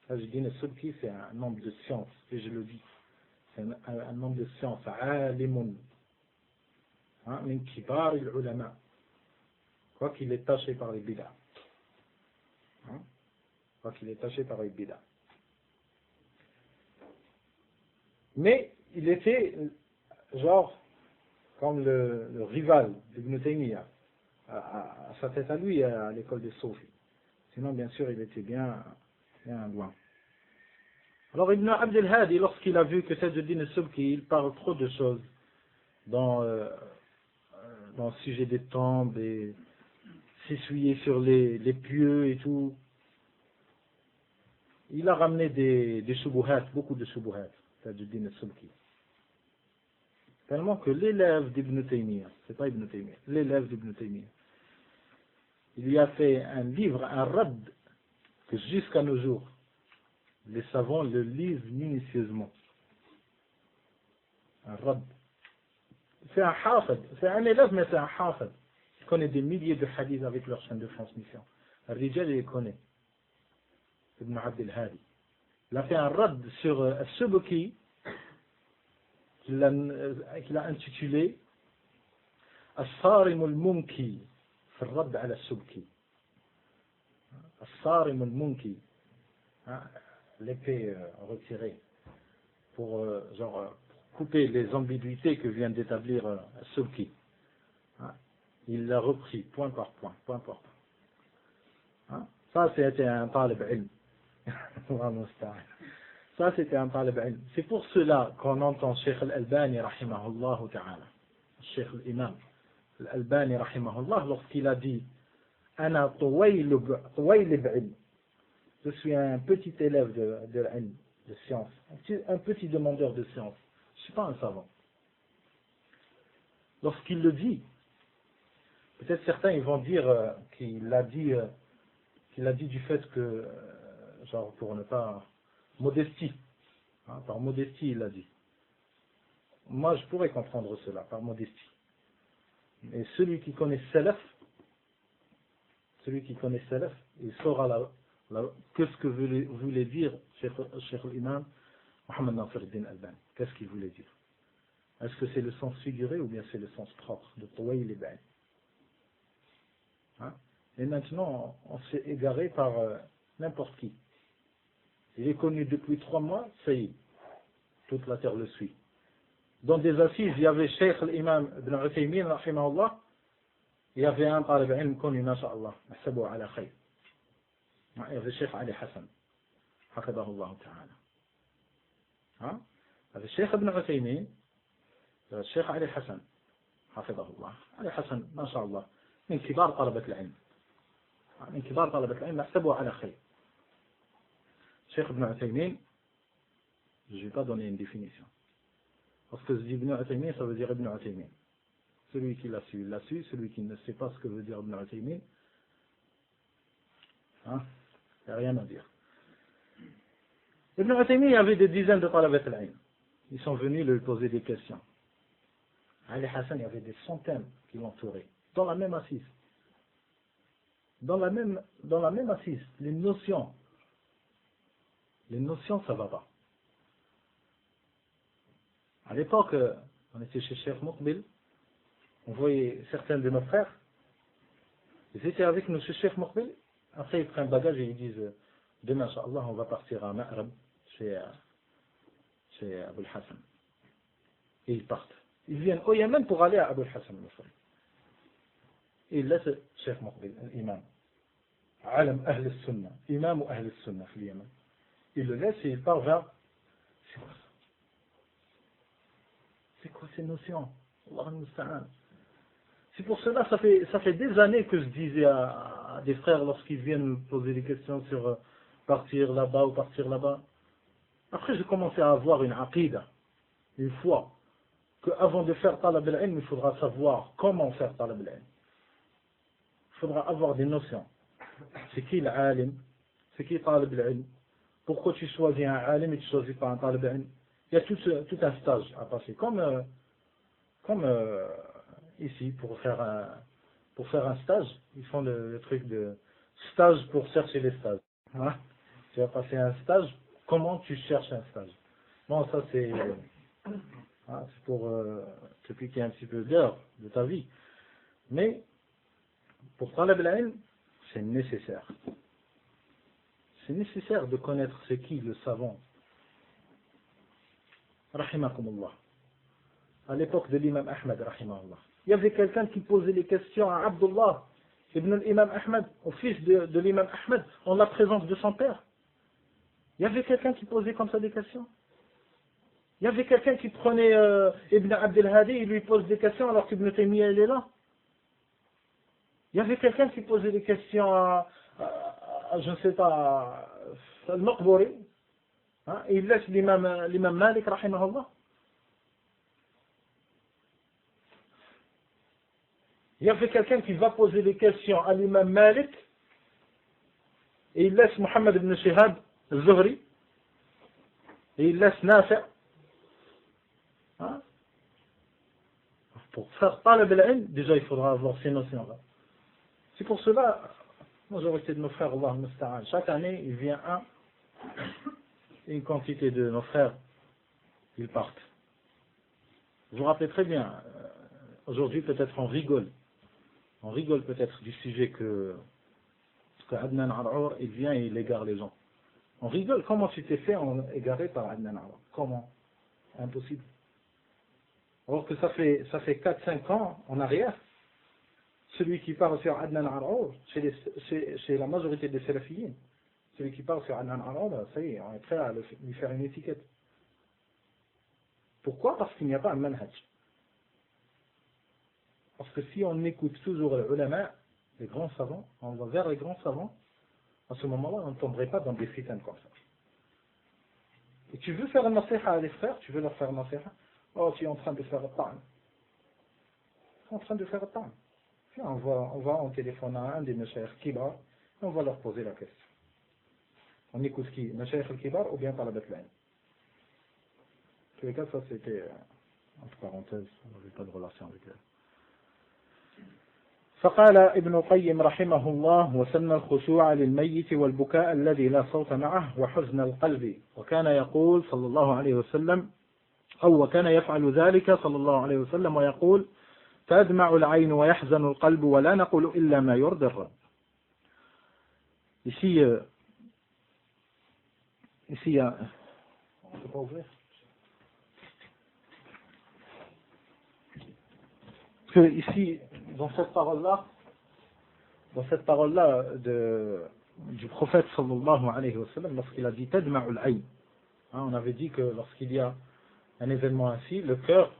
Tajuddin As-Subki, c'est un nom de science, et je le dis, c'est un nom de science, alimun, min kibar al-ulama, quoi qu'il est taché par les bid'ah. Quoi qu'il est taché par les bid'ah. Mais il était genre comme le rival d'Ibn Taymiyyah, à sa tête à lui, à l'école des Soufis. Sinon, bien sûr, il était bien loin. Alors, Ibn Abd al-Hadi, lorsqu'il a vu que Tajuddin al-Subki, il parle trop de choses dans le sujet des tombes et s'essuyer sur les pieux et tout, il a ramené des shubuhat, beaucoup de shubuhat, Tajuddin al-Subki. Tellement que l'élève d'Ibn Taymiyyah, c'est pas Ibn Taymiyyah, l'élève d'Ibn Taymiyyah, il lui a fait un livre, un rad, que jusqu'à nos jours, les savants le lisent minutieusement. Un rad. C'est un hafid, c'est un élève, mais c'est un hafid. Il connaît des milliers de hadiths avec leur chaîne de transmission. Al-Rijal, il les connaît. Ibn Abd al-Hadi. Il a fait un rad sur As-Subki, qu'il a intitulé As-Sarim al-Mumki, في الرد على السبكي. الصارم المنكي, l'épée retirée pour couper les ambiguïtés que vient d'établir Subki. Il l'a repris point par point, point par point. Ça c'était un talib ilm. Ça c'était un talib ilm. C'est pour cela qu'on entend Cheikh al-Albani rahimahullah ta'ala, Cheikh al-Imam al-Albani rahimahullah, lorsqu'il a dit Ana Tuwaylib ilm, je suis un petit élève de science, un petit demandeur de science, je ne suis pas un savant. Lorsqu'il le dit, peut-être certains ils vont dire qu'il a dit du fait que, genre pour ne pas, modestie, par modestie il a dit. Moi je pourrais comprendre cela, par modestie. Mais celui qui connaît Salaf, il saura qu'est-ce que voulait dire Cheikh l'imam Mohammed Nasir al-Albani. Qu'est-ce qu'il voulait dire? Est-ce que c'est le sens figuré ou bien c'est le sens propre de Tuwayl ibn? Et maintenant, on s'est égaré par n'importe qui. Il est connu depuis 3 mois, ça y est, toute la terre le suit. Dans des assises, il y avait Cheikh l'imam Ibn Uthaymin, rahimahullah, il y avait un talib ilm connu, masha'Allah, mahsabou ala khayr. Il y avait Cheikh Ali Hassan, hafidahullah ta'ala. Il y avait Cheikh Ibn Uthaymin, Cheikh Ali Hassan, hafidahullah. Ali Hassan, masha'Allah, من كبار طلبة العلم. من كبار طلبة العلم محسبوا على خير. Cheikh Ibn Uthaymin, je ne vais pas donner une définition. Parce que Ibn Uthaymin, ça veut dire Ibn Uthaymin. Celui qui l'a su, il l'a su. Celui qui ne sait pas ce que veut dire Ibn Uthaymin, il n'y a rien à dire. Ibn Uthaymin, il y avait des dizaines de talabat al-ilm. Ils sont venus lui poser des questions. Ali Hassan, il y avait des centaines qui l'entouraient. Dans la même assise. Dans la même assise. Les notions, ça va pas. À l'époque, on était chez Cheikh Muqbil, on voyait certains de nos frères, ils étaient avec nous chez Cheikh Muqbil, après ils prennent bagage et ils disent, demain, Inch'Allah, on va partir à Ma'rab, chez Abul Hassan. Et ils partent. Ils viennent au Yémen pour aller à Abul Hassan. Et il laisse Cheikh Muqbil, l'imam, Alam Ahl al-Sunnah, imam ou Ahl al-Sunnah, au Yémen. Il le laisse et il part vers, c'est quoi ça? C'est quoi ces notions? Allah al-Musta'an. C'est pour cela, ça fait des années que je disais à des frères lorsqu'ils viennent me poser des questions sur partir là-bas ou partir là-bas. Après, j'ai commencé à avoir une aqida, une foi, qu'avant de faire talab al-ilm, il faudra savoir comment faire talab al-ilm. Il faudra avoir des notions. C'est qui l'alim? C'est qui talab al-ilm? Pourquoi tu choisis un alim et tu ne choisis pas un talab al-ilm? Il y a tout un stage à passer. Comme ici, pour faire un stage, ils font le truc de stage pour chercher les stages. Hein? Tu vas passer un stage, comment tu cherches un stage? Bon, ça c'est pour te piquer un petit peu d'heure de ta vie. Mais pour talab al-ilm, c'est nécessaire. C'est nécessaire de connaître c'est qui le savant. Rahimakumullah. À l'époque de l'imam Ahmed, rahimahullah. Il y avait quelqu'un qui posait les questions à Abdullah ibn l'imam Ahmed, au fils de l'imam Ahmed, en la présence de son père. Il y avait quelqu'un qui posait comme ça des questions. Il y avait quelqu'un qui prenait Ibn Abdel Hadi et lui pose des questions alors qu'Ibn Taymiyyah il est là. Il y avait quelqu'un qui posait des questions à je ne sais pas, Al-Maqburi, hein, et il laisse l'imam Malik, rahimahullah. Il y avait quelqu'un qui va poser des questions à l'imam Malik et il laisse Mohammed ibn Shihab al-Zuhri et il laisse Nafi'. Hein? Pour faire talab al-ilm, déjà il faudra avoir ces notions-là. C'est pour cela, la majorité de nos frères, Allah musta'an, chaque année il vient une quantité de nos frères, ils partent. Vous vous rappelez très bien, aujourd'hui peut-être on rigole peut-être du sujet que Adnan Ar'our, il vient et il égare les gens. On rigole, comment tu t'es fait égaré par Adnan Ar'our? Comment? Impossible. Alors que ça fait 4-5 ans en arrière, celui qui parle sur Adnan Ar'our, c'est la majorité des salafiyyin. Celui qui parle sur Adnan Ar'our, ça y est, on est prêt à lui faire une étiquette. Pourquoi? Parce qu'il n'y a pas un manhaj. Parce que si on écoute toujours les ulama, les grands savants, on va vers les grands savants, à ce moment-là, on ne tomberait pas dans des fitnes comme ça. Et tu veux faire un nasiha à les frères, tu veux leur faire un nasiha, oh, tu es en train de faire un ta'am. Tu es en train de faire un ta'am. Puis on va téléphoner à un des mashayikh kibar, et on va leur poser la question. On écoute qui? Mashayikh al-kibar ou bien talabat al-ilm? En tous les cas, ça c'était, entre parenthèses, on n'avait pas de relation avec elle. فقال ابن القيم رحمه الله وسن الخشوع للميت والبكاء الذي لا صوت معه وحزن القلب وكان يقول صلى الله عليه وسلم وكان يفعل ذلك صلى الله عليه وسلم ويقول تدمع العين ويحزن القلب ولا نقول إلا ما يرضي الرب. Ici, on peut pas ouvrir. Parce que ici, dans cette parole-là du prophète sallallahu alayhi wa sallam, lorsqu'il a dit tadma'ul ayn, on avait dit que lorsqu'il y a un événement ainsi, le cœur,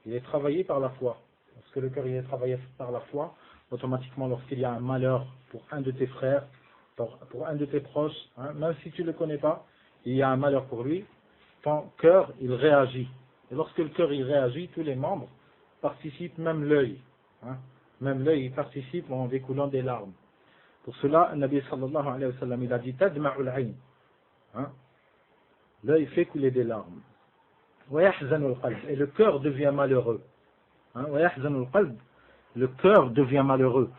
il est travaillé par la foi. Lorsque le cœur il est travaillé par la foi, automatiquement lorsqu'il y a un malheur pour un de tes frères, pour un de tes proches, même si tu ne le connais pas, il y a un malheur pour lui, ton cœur il réagit. Et lorsque le cœur il réagit, tous les membres participent, même l'œil. Même l'œil il participe en découlant des larmes. Pour cela, le Nabi sallallahu alayhi wa sallam, il a dit tadma'ul ayn. L'œil fait couler des larmes. Et le cœur devient malheureux. Le cœur devient malheureux.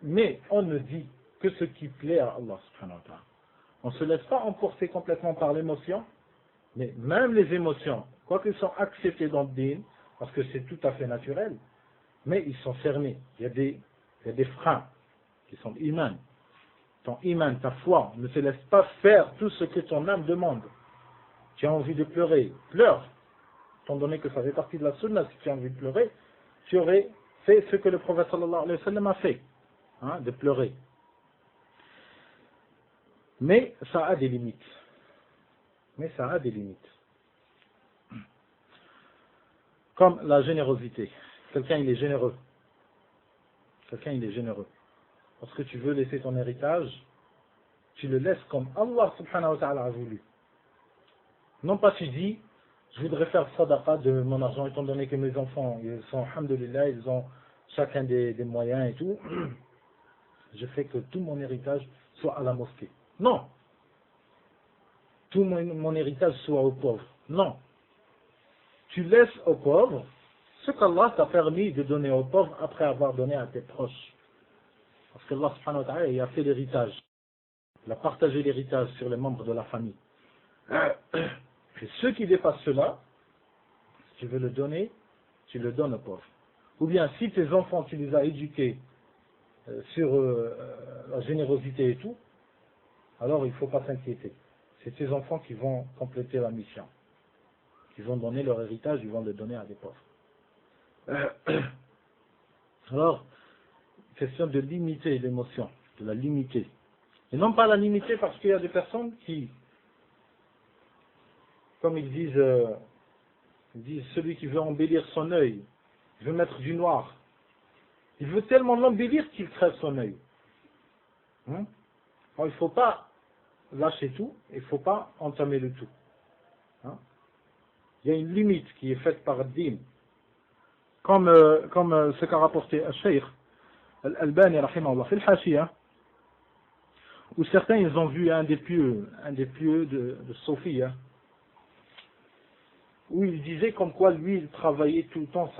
Mais on ne dit que ce qui plaît à Allah subhanahu wa ta'ala. On ne se laisse pas emporter complètement par l'émotion, mais même les émotions, quoiqu'elles sont acceptées dans le dîn, parce que c'est tout à fait naturel, mais ils sont fermés. Il y a des freins qui sont iman. Ton iman, ta foi, ne te laisse pas faire tout ce que ton âme demande. Tu as envie de pleurer, pleure. Étant donné que ça fait partie de la sunna, si tu as envie de pleurer, tu aurais fait ce que le prophète sallallahu alayhi wa sallam a fait, de pleurer. Mais ça a des limites. Comme la générosité. Quelqu'un, il est généreux. Quelqu'un, il est généreux. Lorsque tu veux laisser ton héritage, tu le laisses comme Allah subhanahu wa ta'ala a voulu. Non pas tu dis, je voudrais faire sadaqa de mon argent, étant donné que mes enfants, ils sont, alhamdulillah, ils ont chacun des moyens et tout. Je fais que tout mon héritage soit à la mosquée. Non. Tout mon héritage soit aux pauvres. Non. Tu laisses aux pauvres ce qu'Allah t'a permis de donner aux pauvres après avoir donné à tes proches. Parce qu'Allah subhanahu wa ta'ala, il a fait l'héritage. Il a partagé l'héritage sur les membres de la famille. Et ceux qui dépassent cela, si tu veux le donner, tu le donnes aux pauvres. Ou bien si tes enfants, tu les as éduqués sur la générosité et tout, alors il ne faut pas s'inquiéter. C'est tes enfants qui vont compléter la mission. Ils vont donner leur héritage, ils vont le donner à des pauvres. Alors, question de limiter l'émotion, de la limiter. Et non pas la limiter parce qu'il y a des personnes qui, comme ils disent celui qui veut embellir son œil, il veut mettre du noir. Il veut tellement l'embellir qu'il crève son œil. Alors, il ne faut pas lâcher tout, il ne faut pas entamer le tout. Il y a une limite qui est faite par Ad-Din. Comme ce qu'a rapporté Al-Shaykh Al-Albani, rahimahullah, fil Hashiyah, où certains ils ont vu un des pieux de Sophie, où il disait comme quoi lui il travaillait tout le temps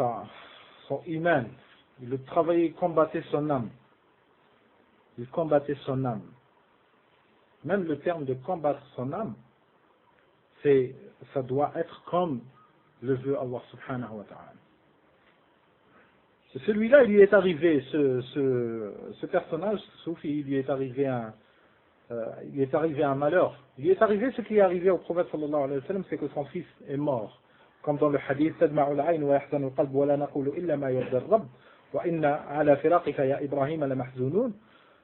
son iman, il le travaillait, il combattait son âme. Il combattait son âme. Même le terme de combattre son âme, ça doit être comme le veut Allah subhanahu wa ta'ala. Celui-là, il lui est arrivé, ce personnage, Soufi, il lui est arrivé un malheur. Il lui est arrivé ce qui est arrivé au prophète sallallahu alayhi wa sallam, c'est que son fils est mort. Comme dans le hadith, تدمع العين ويحزن القلب ولا نقول إلا ما يرضي الرب وإن على فراقك يا إبراهيم لمحزونون.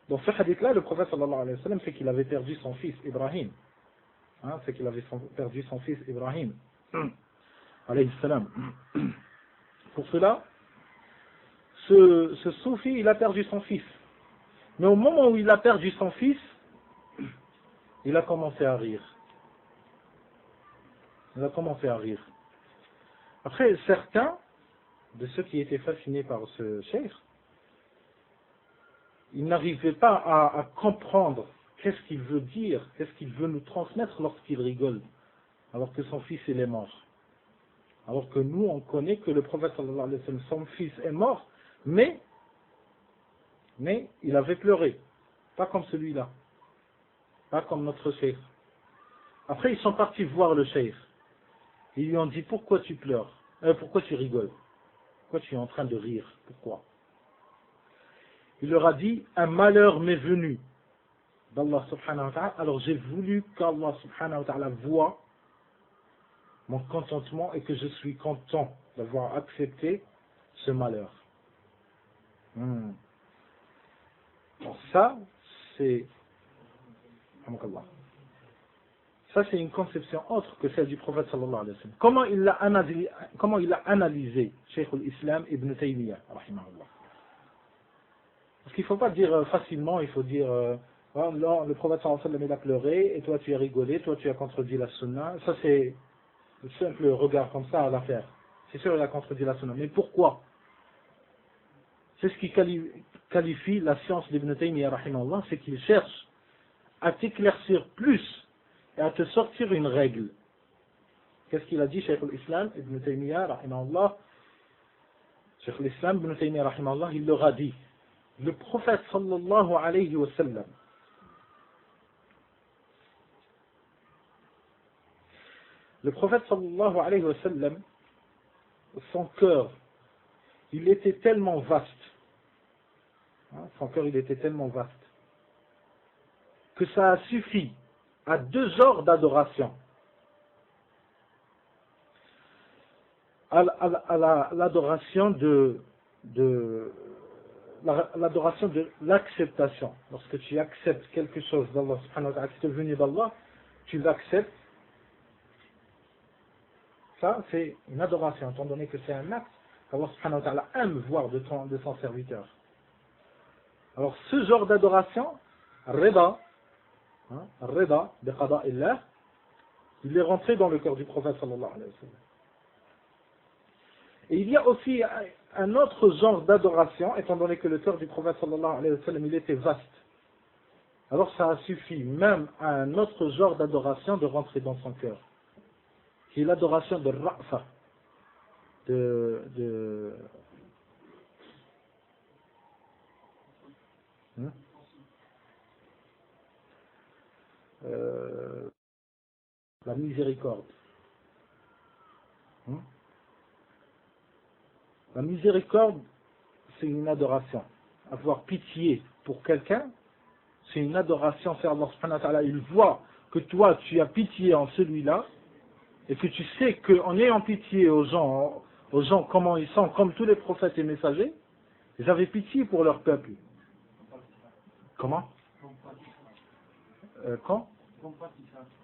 Dans ce hadith-là, le prophète sallallahu alayhi wa sallam, c'est qu'il avait perdu son fils Ibrahim. C'est qu'il avait perdu son fils Ibrahim. Alayhi salam. Pour cela, ce soufi, il a perdu son fils. Mais au moment où il a perdu son fils, il a commencé à rire. Il a commencé à rire. Après, certains de ceux qui étaient fascinés par ce cheikh, ils n'arrivaient pas à comprendre qu'est-ce qu'il veut dire, qu'est-ce qu'il veut nous transmettre lorsqu'il rigole, alors que son fils il est mort. Alors que nous, on connaît que le prophète sallallahu alayhi wa sallam, son fils est mort, mais il avait pleuré. Pas comme celui-là. Pas comme notre cheikh. Après, ils sont partis voir le cheikh. Ils lui ont dit, pourquoi tu pleures? Pourquoi tu rigoles? Pourquoi tu es en train de rire? Pourquoi? Il leur a dit, un malheur m'est venu d'Allah subhanahu wa ta'ala, alors j'ai voulu qu'Allah subhanahu wa ta'ala voie mon contentement et que je suis content d'avoir accepté ce malheur. Donc ça, c'est une conception autre que celle du prophète sallallahu alayhi wa sallam. Comment il a analysé Cheikh al-Islam Ibn Taymiyyah, rahimahullah. Parce qu'il ne faut pas dire facilement, il faut dire non, le prophète sallallahu alayhi wa sallam il a pleuré et toi tu as rigolé, toi tu as contredit la sunna. Ça c'est le simple regard comme ça à l'affaire. C'est sûr il a contredit la sunna. Mais pourquoi? C'est ce qui qualifie la science d'Ibn Taymiyyah, rahimahullah, c'est qu'il cherche à t'éclaircir plus et à te sortir une règle. Qu'est-ce qu'il a dit, Cheikh al-Islam Ibn Taymiyyah, rahimahullah? Cheikh al-Islam Ibn Taymiyyah, rahimahullah, il leur a dit, le prophète sallallahu alayhi wa sallam, son cœur, il était tellement vaste, que ça a suffi à 2 heures d'adoration, à l'adoration de l'acceptation. Lorsque tu acceptes quelque chose d'Allah subhanahu wa ta'ala qui est venu d'Allah, tu l'acceptes, ça c'est une adoration, étant donné que c'est un acte qu'Allah subhanahu wa ta'ala aime voir de son serviteur. Alors ce genre d'adoration, rida, rida bi qada'illah, il est rentré dans le cœur du prophète sallallahu alayhi wa sallam. Et il y a aussi un autre genre d'adoration, étant donné que le cœur du prophète sallallahu alayhi wa sallam il était vaste. Alors ça a suffi même à un autre genre d'adoration de rentrer dans son cœur, qui est l'adoration de Ra'fa, la miséricorde. La miséricorde, c'est une adoration. Avoir pitié pour quelqu'un, c'est une adoration. C'est Allah subhanahu wa ta'ala, il voit que toi, tu as pitié en celui-là, et que tu sais qu'en ayant pitié aux gens comment ils sont, comme tous les prophètes et messagers, ils avaient pitié pour leur peuple. Comment quand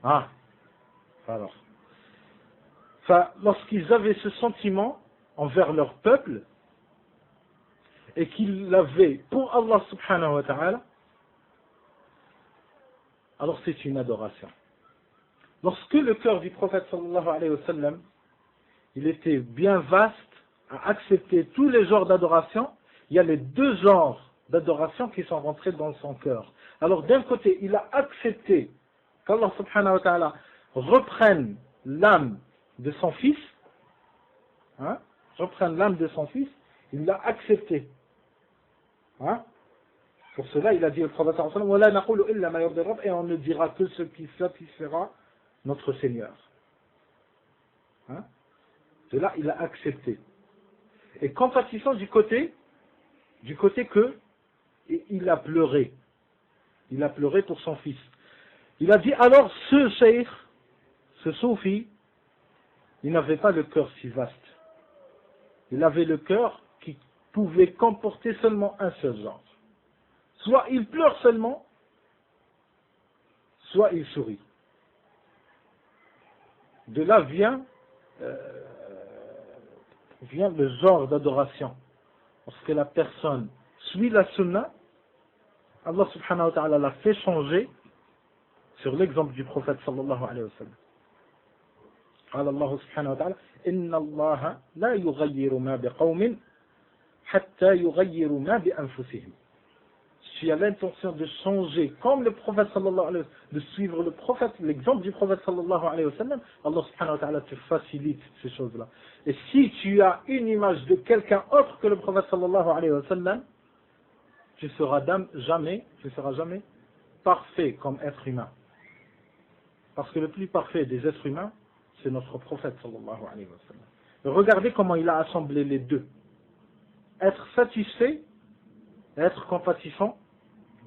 Ah, alors. Enfin, lorsqu'ils avaient ce sentiment envers leur peuple, et qu'ils l'avaient pour Allah subhanahu wa ta'ala, alors c'est une adoration. Lorsque le cœur du prophète sallallahu alayhi wa sallam, il était bien vaste à accepter tous les genres d'adoration, il y a les deux genres d'adoration qui sont rentrés dans son cœur. Alors d'un côté, il a accepté qu'Allah subhanahu wa ta'ala reprenne l'âme de son fils, il l'a accepté. Pour cela, il a dit au prophète sallallahu alayhi wa sallam, et on ne dira que ce qui satisfera notre Seigneur. Cela, il a accepté. Et compatissant du côté que il a pleuré. Il a pleuré pour son fils. Il a dit alors ce cheikh, ce soufi, il n'avait pas le cœur si vaste. Il avait le cœur qui pouvait comporter seulement un seul genre. Soit il pleure seulement, soit il sourit. De là vient le genre d'adoration. Lorsque la personne suit la sunna, Allah subhanahu wa ta'ala l'a fait changer sur l'exemple du prophète sallallahu alayhi wa sallam. قال الله سبحانه وتعالى إن الله لا يغير ما بقوم حتى يغيروا ما بأنفسهم. Si tu as l'intention de changer comme le prophète sallallahu alayhi wa sallam, de suivre le prophète, l'exemple du prophète sallallahu alayhi wa sallam, Allah subhanahu wa ta'ala te facilite ces choses-là. Et si tu as une image de quelqu'un autre que le prophète sallallahu alayhi wa sallam, tu seras jamais parfait comme être humain. Parce que le plus parfait des êtres humains, c'est notre prophète sallallahu alayhi wa sallam. Et regardez comment il a assemblé les deux. Être satisfait, être compatissant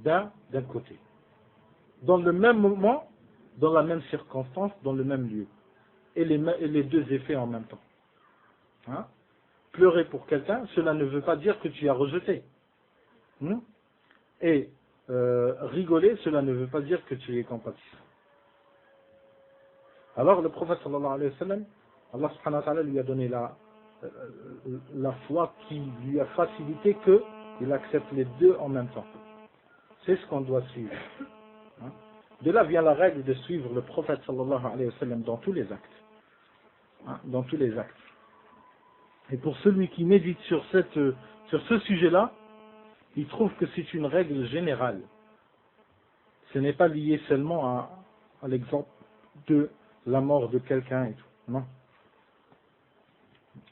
d'un côté. Dans le même moment, dans la même circonstance, dans le même lieu. Et les deux effets en même temps. Pleurer pour quelqu'un, cela ne veut pas dire que tu as rejeté. Et rigoler, cela ne veut pas dire que tu es compatissant. Alors le prophète sallallahu alayhi wa sallam, Allah subhanahu wa ta'ala lui a donné la foi qui lui a facilité qu'il accepte les deux en même temps. C'est ce qu'on doit suivre. De là vient la règle de suivre le prophète sallallahu alayhi wa sallam dans tous les actes. Dans tous les actes. Et pour celui qui médite sur ce sujet-là, il trouve que c'est une règle générale. Ce n'est pas lié seulement à l'exemple de la mort de quelqu'un et tout. Non.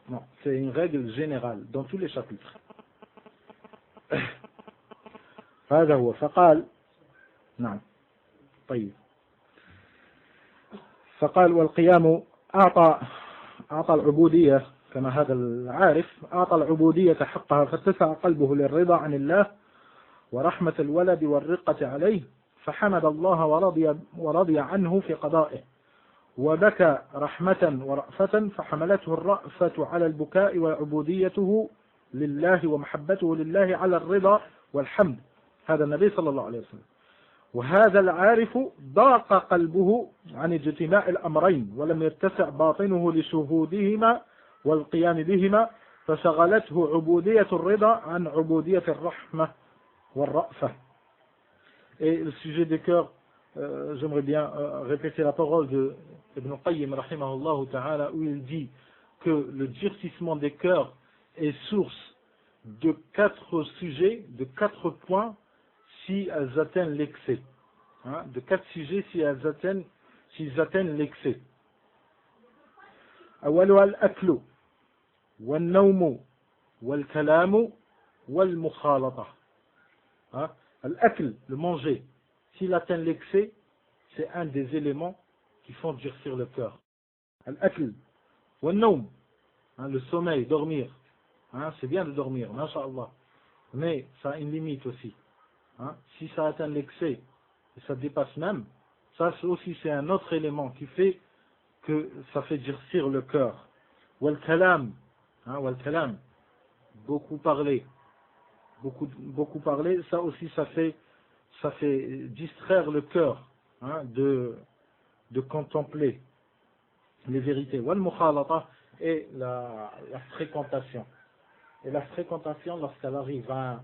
Non, c'est une règle générale dans tous les chapitres. هذا هو فقال نعم طيب فقال والقيام أعطى العبودية كما هذا العارف أعطى العبودية حقها فاتسع قلبه للرضا عن الله ورحمة الولد والرقة عليه فحمد الله ورضي عنه في قضائه وبكى رحمة ورأفة فحملته الرأفة على البكاء وعبوديته لله ومحبته لله على الرضا والحمد هذا النبي صلى الله عليه وسلم وهذا العارف ضاق قلبه عن اجتماع الأمرين ولم يتسع باطنه لشهودهما والقيام بهما فشغلته عبودية الرضا عن عبودية الرحمة والرأفة. Et le sujet des cœurs, j'aimerais bien répéter la parole de Ibn Qayyim rahimahullah ta'ala, où il dit que le durcissement des cœurs est source de 4 sujets, de 4 points si elles atteignent l'excès. Hein, de 4 sujets s'ils atteignent l'excès. أولها الأكل والنوم والكلام والمخالطة. Hein, الأكل, le manger, s'il atteint l'excès, c'est un des éléments qui font durcir le cœur. Al-akl, wal-nawm, le sommeil, dormir. Hein, c'est bien de dormir, masha'Allah. Mais ça a une limite aussi. Hein, si ça atteint l'excès, et ça dépasse même, ça aussi c'est un autre élément qui fait que ça fait durcir le cœur. Wal-kalam, wal-kalam, beaucoup parler. Beaucoup parler, ça aussi ça fait distraire le cœur, hein, de contempler les vérités. Wal mukhalata, et la fréquentation. Et la fréquentation, lorsqu'elle arrive à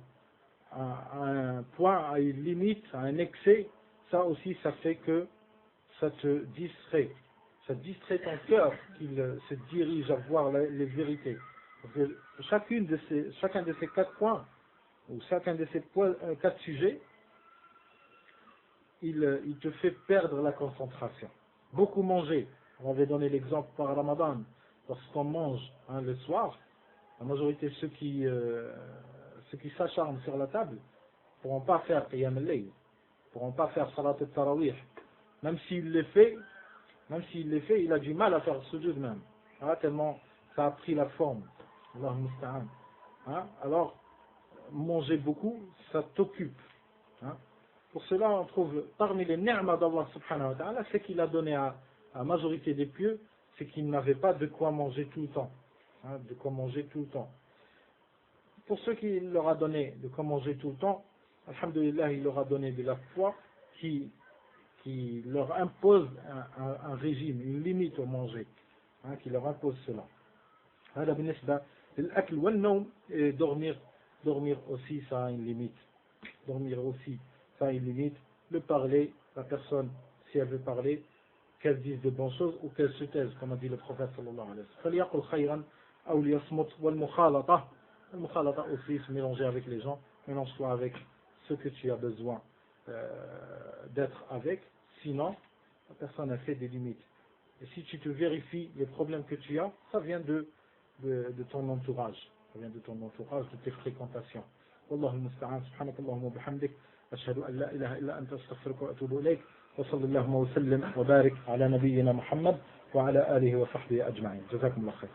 un point, à une limite, à un excès, ça aussi ça fait que ça te distrait. Ça distrait ton cœur qu'il se dirige à voir les vérités. Parce que chacun de ces 4 points, ou chacun de ces 4 sujets, il te fait perdre la concentration. Beaucoup manger. On avait donné l'exemple par Ramadan. Lorsqu'on mange le soir, la majorité de ceux qui s'acharnent sur la table ne pourront pas faire Qiyam al-Layl, ne pourront pas faire Salat al-Tarawih. Même s'il les fait, il a du mal à faire ce sujud même. Tellement ça a pris la forme. Allah musta'an. Alors, manger beaucoup, ça t'occupe. Pour cela, on trouve parmi les ni'mas d'Allah subhanahu wa ta'ala, c'est qu'il a donné à la majorité des pieux, c'est qu'ils n'avaient pas de quoi manger tout le temps. De quoi manger tout le temps. Pour ceux qui leur a donné de quoi manger tout le temps, alhamdulillah, il leur a donné de la foi qui leur impose un régime, une limite au manger, qui leur impose cela. Et dormir aussi, ça a une limite. Dormir aussi, ça a une limite. Le parler, la personne, si elle veut parler, qu'elle dise de bonnes choses ou qu'elle se taise, comme a dit le prophète sallallahu alayhi wa sallam. Le mukhalata aussi, se mélanger avec les gens, mélange-toi avec ce que tu as besoin d'être avec, sinon la personne a fait des limites. Et si tu te vérifies les problèmes que tu as, ça vient de ton entourage, ça vient de ton entourage, de tes fréquentations. Wallahu musta'an, subhanakallahumma wa bihamdik, ashhadu an la ilaha illa anta astaghfiruka wa atubu ilayk, wa sallallahu wa sallim wa barik ala nabiyyina Muhammad wa ala alihi wa sahbihi ajma'in. Jazakumullah khair.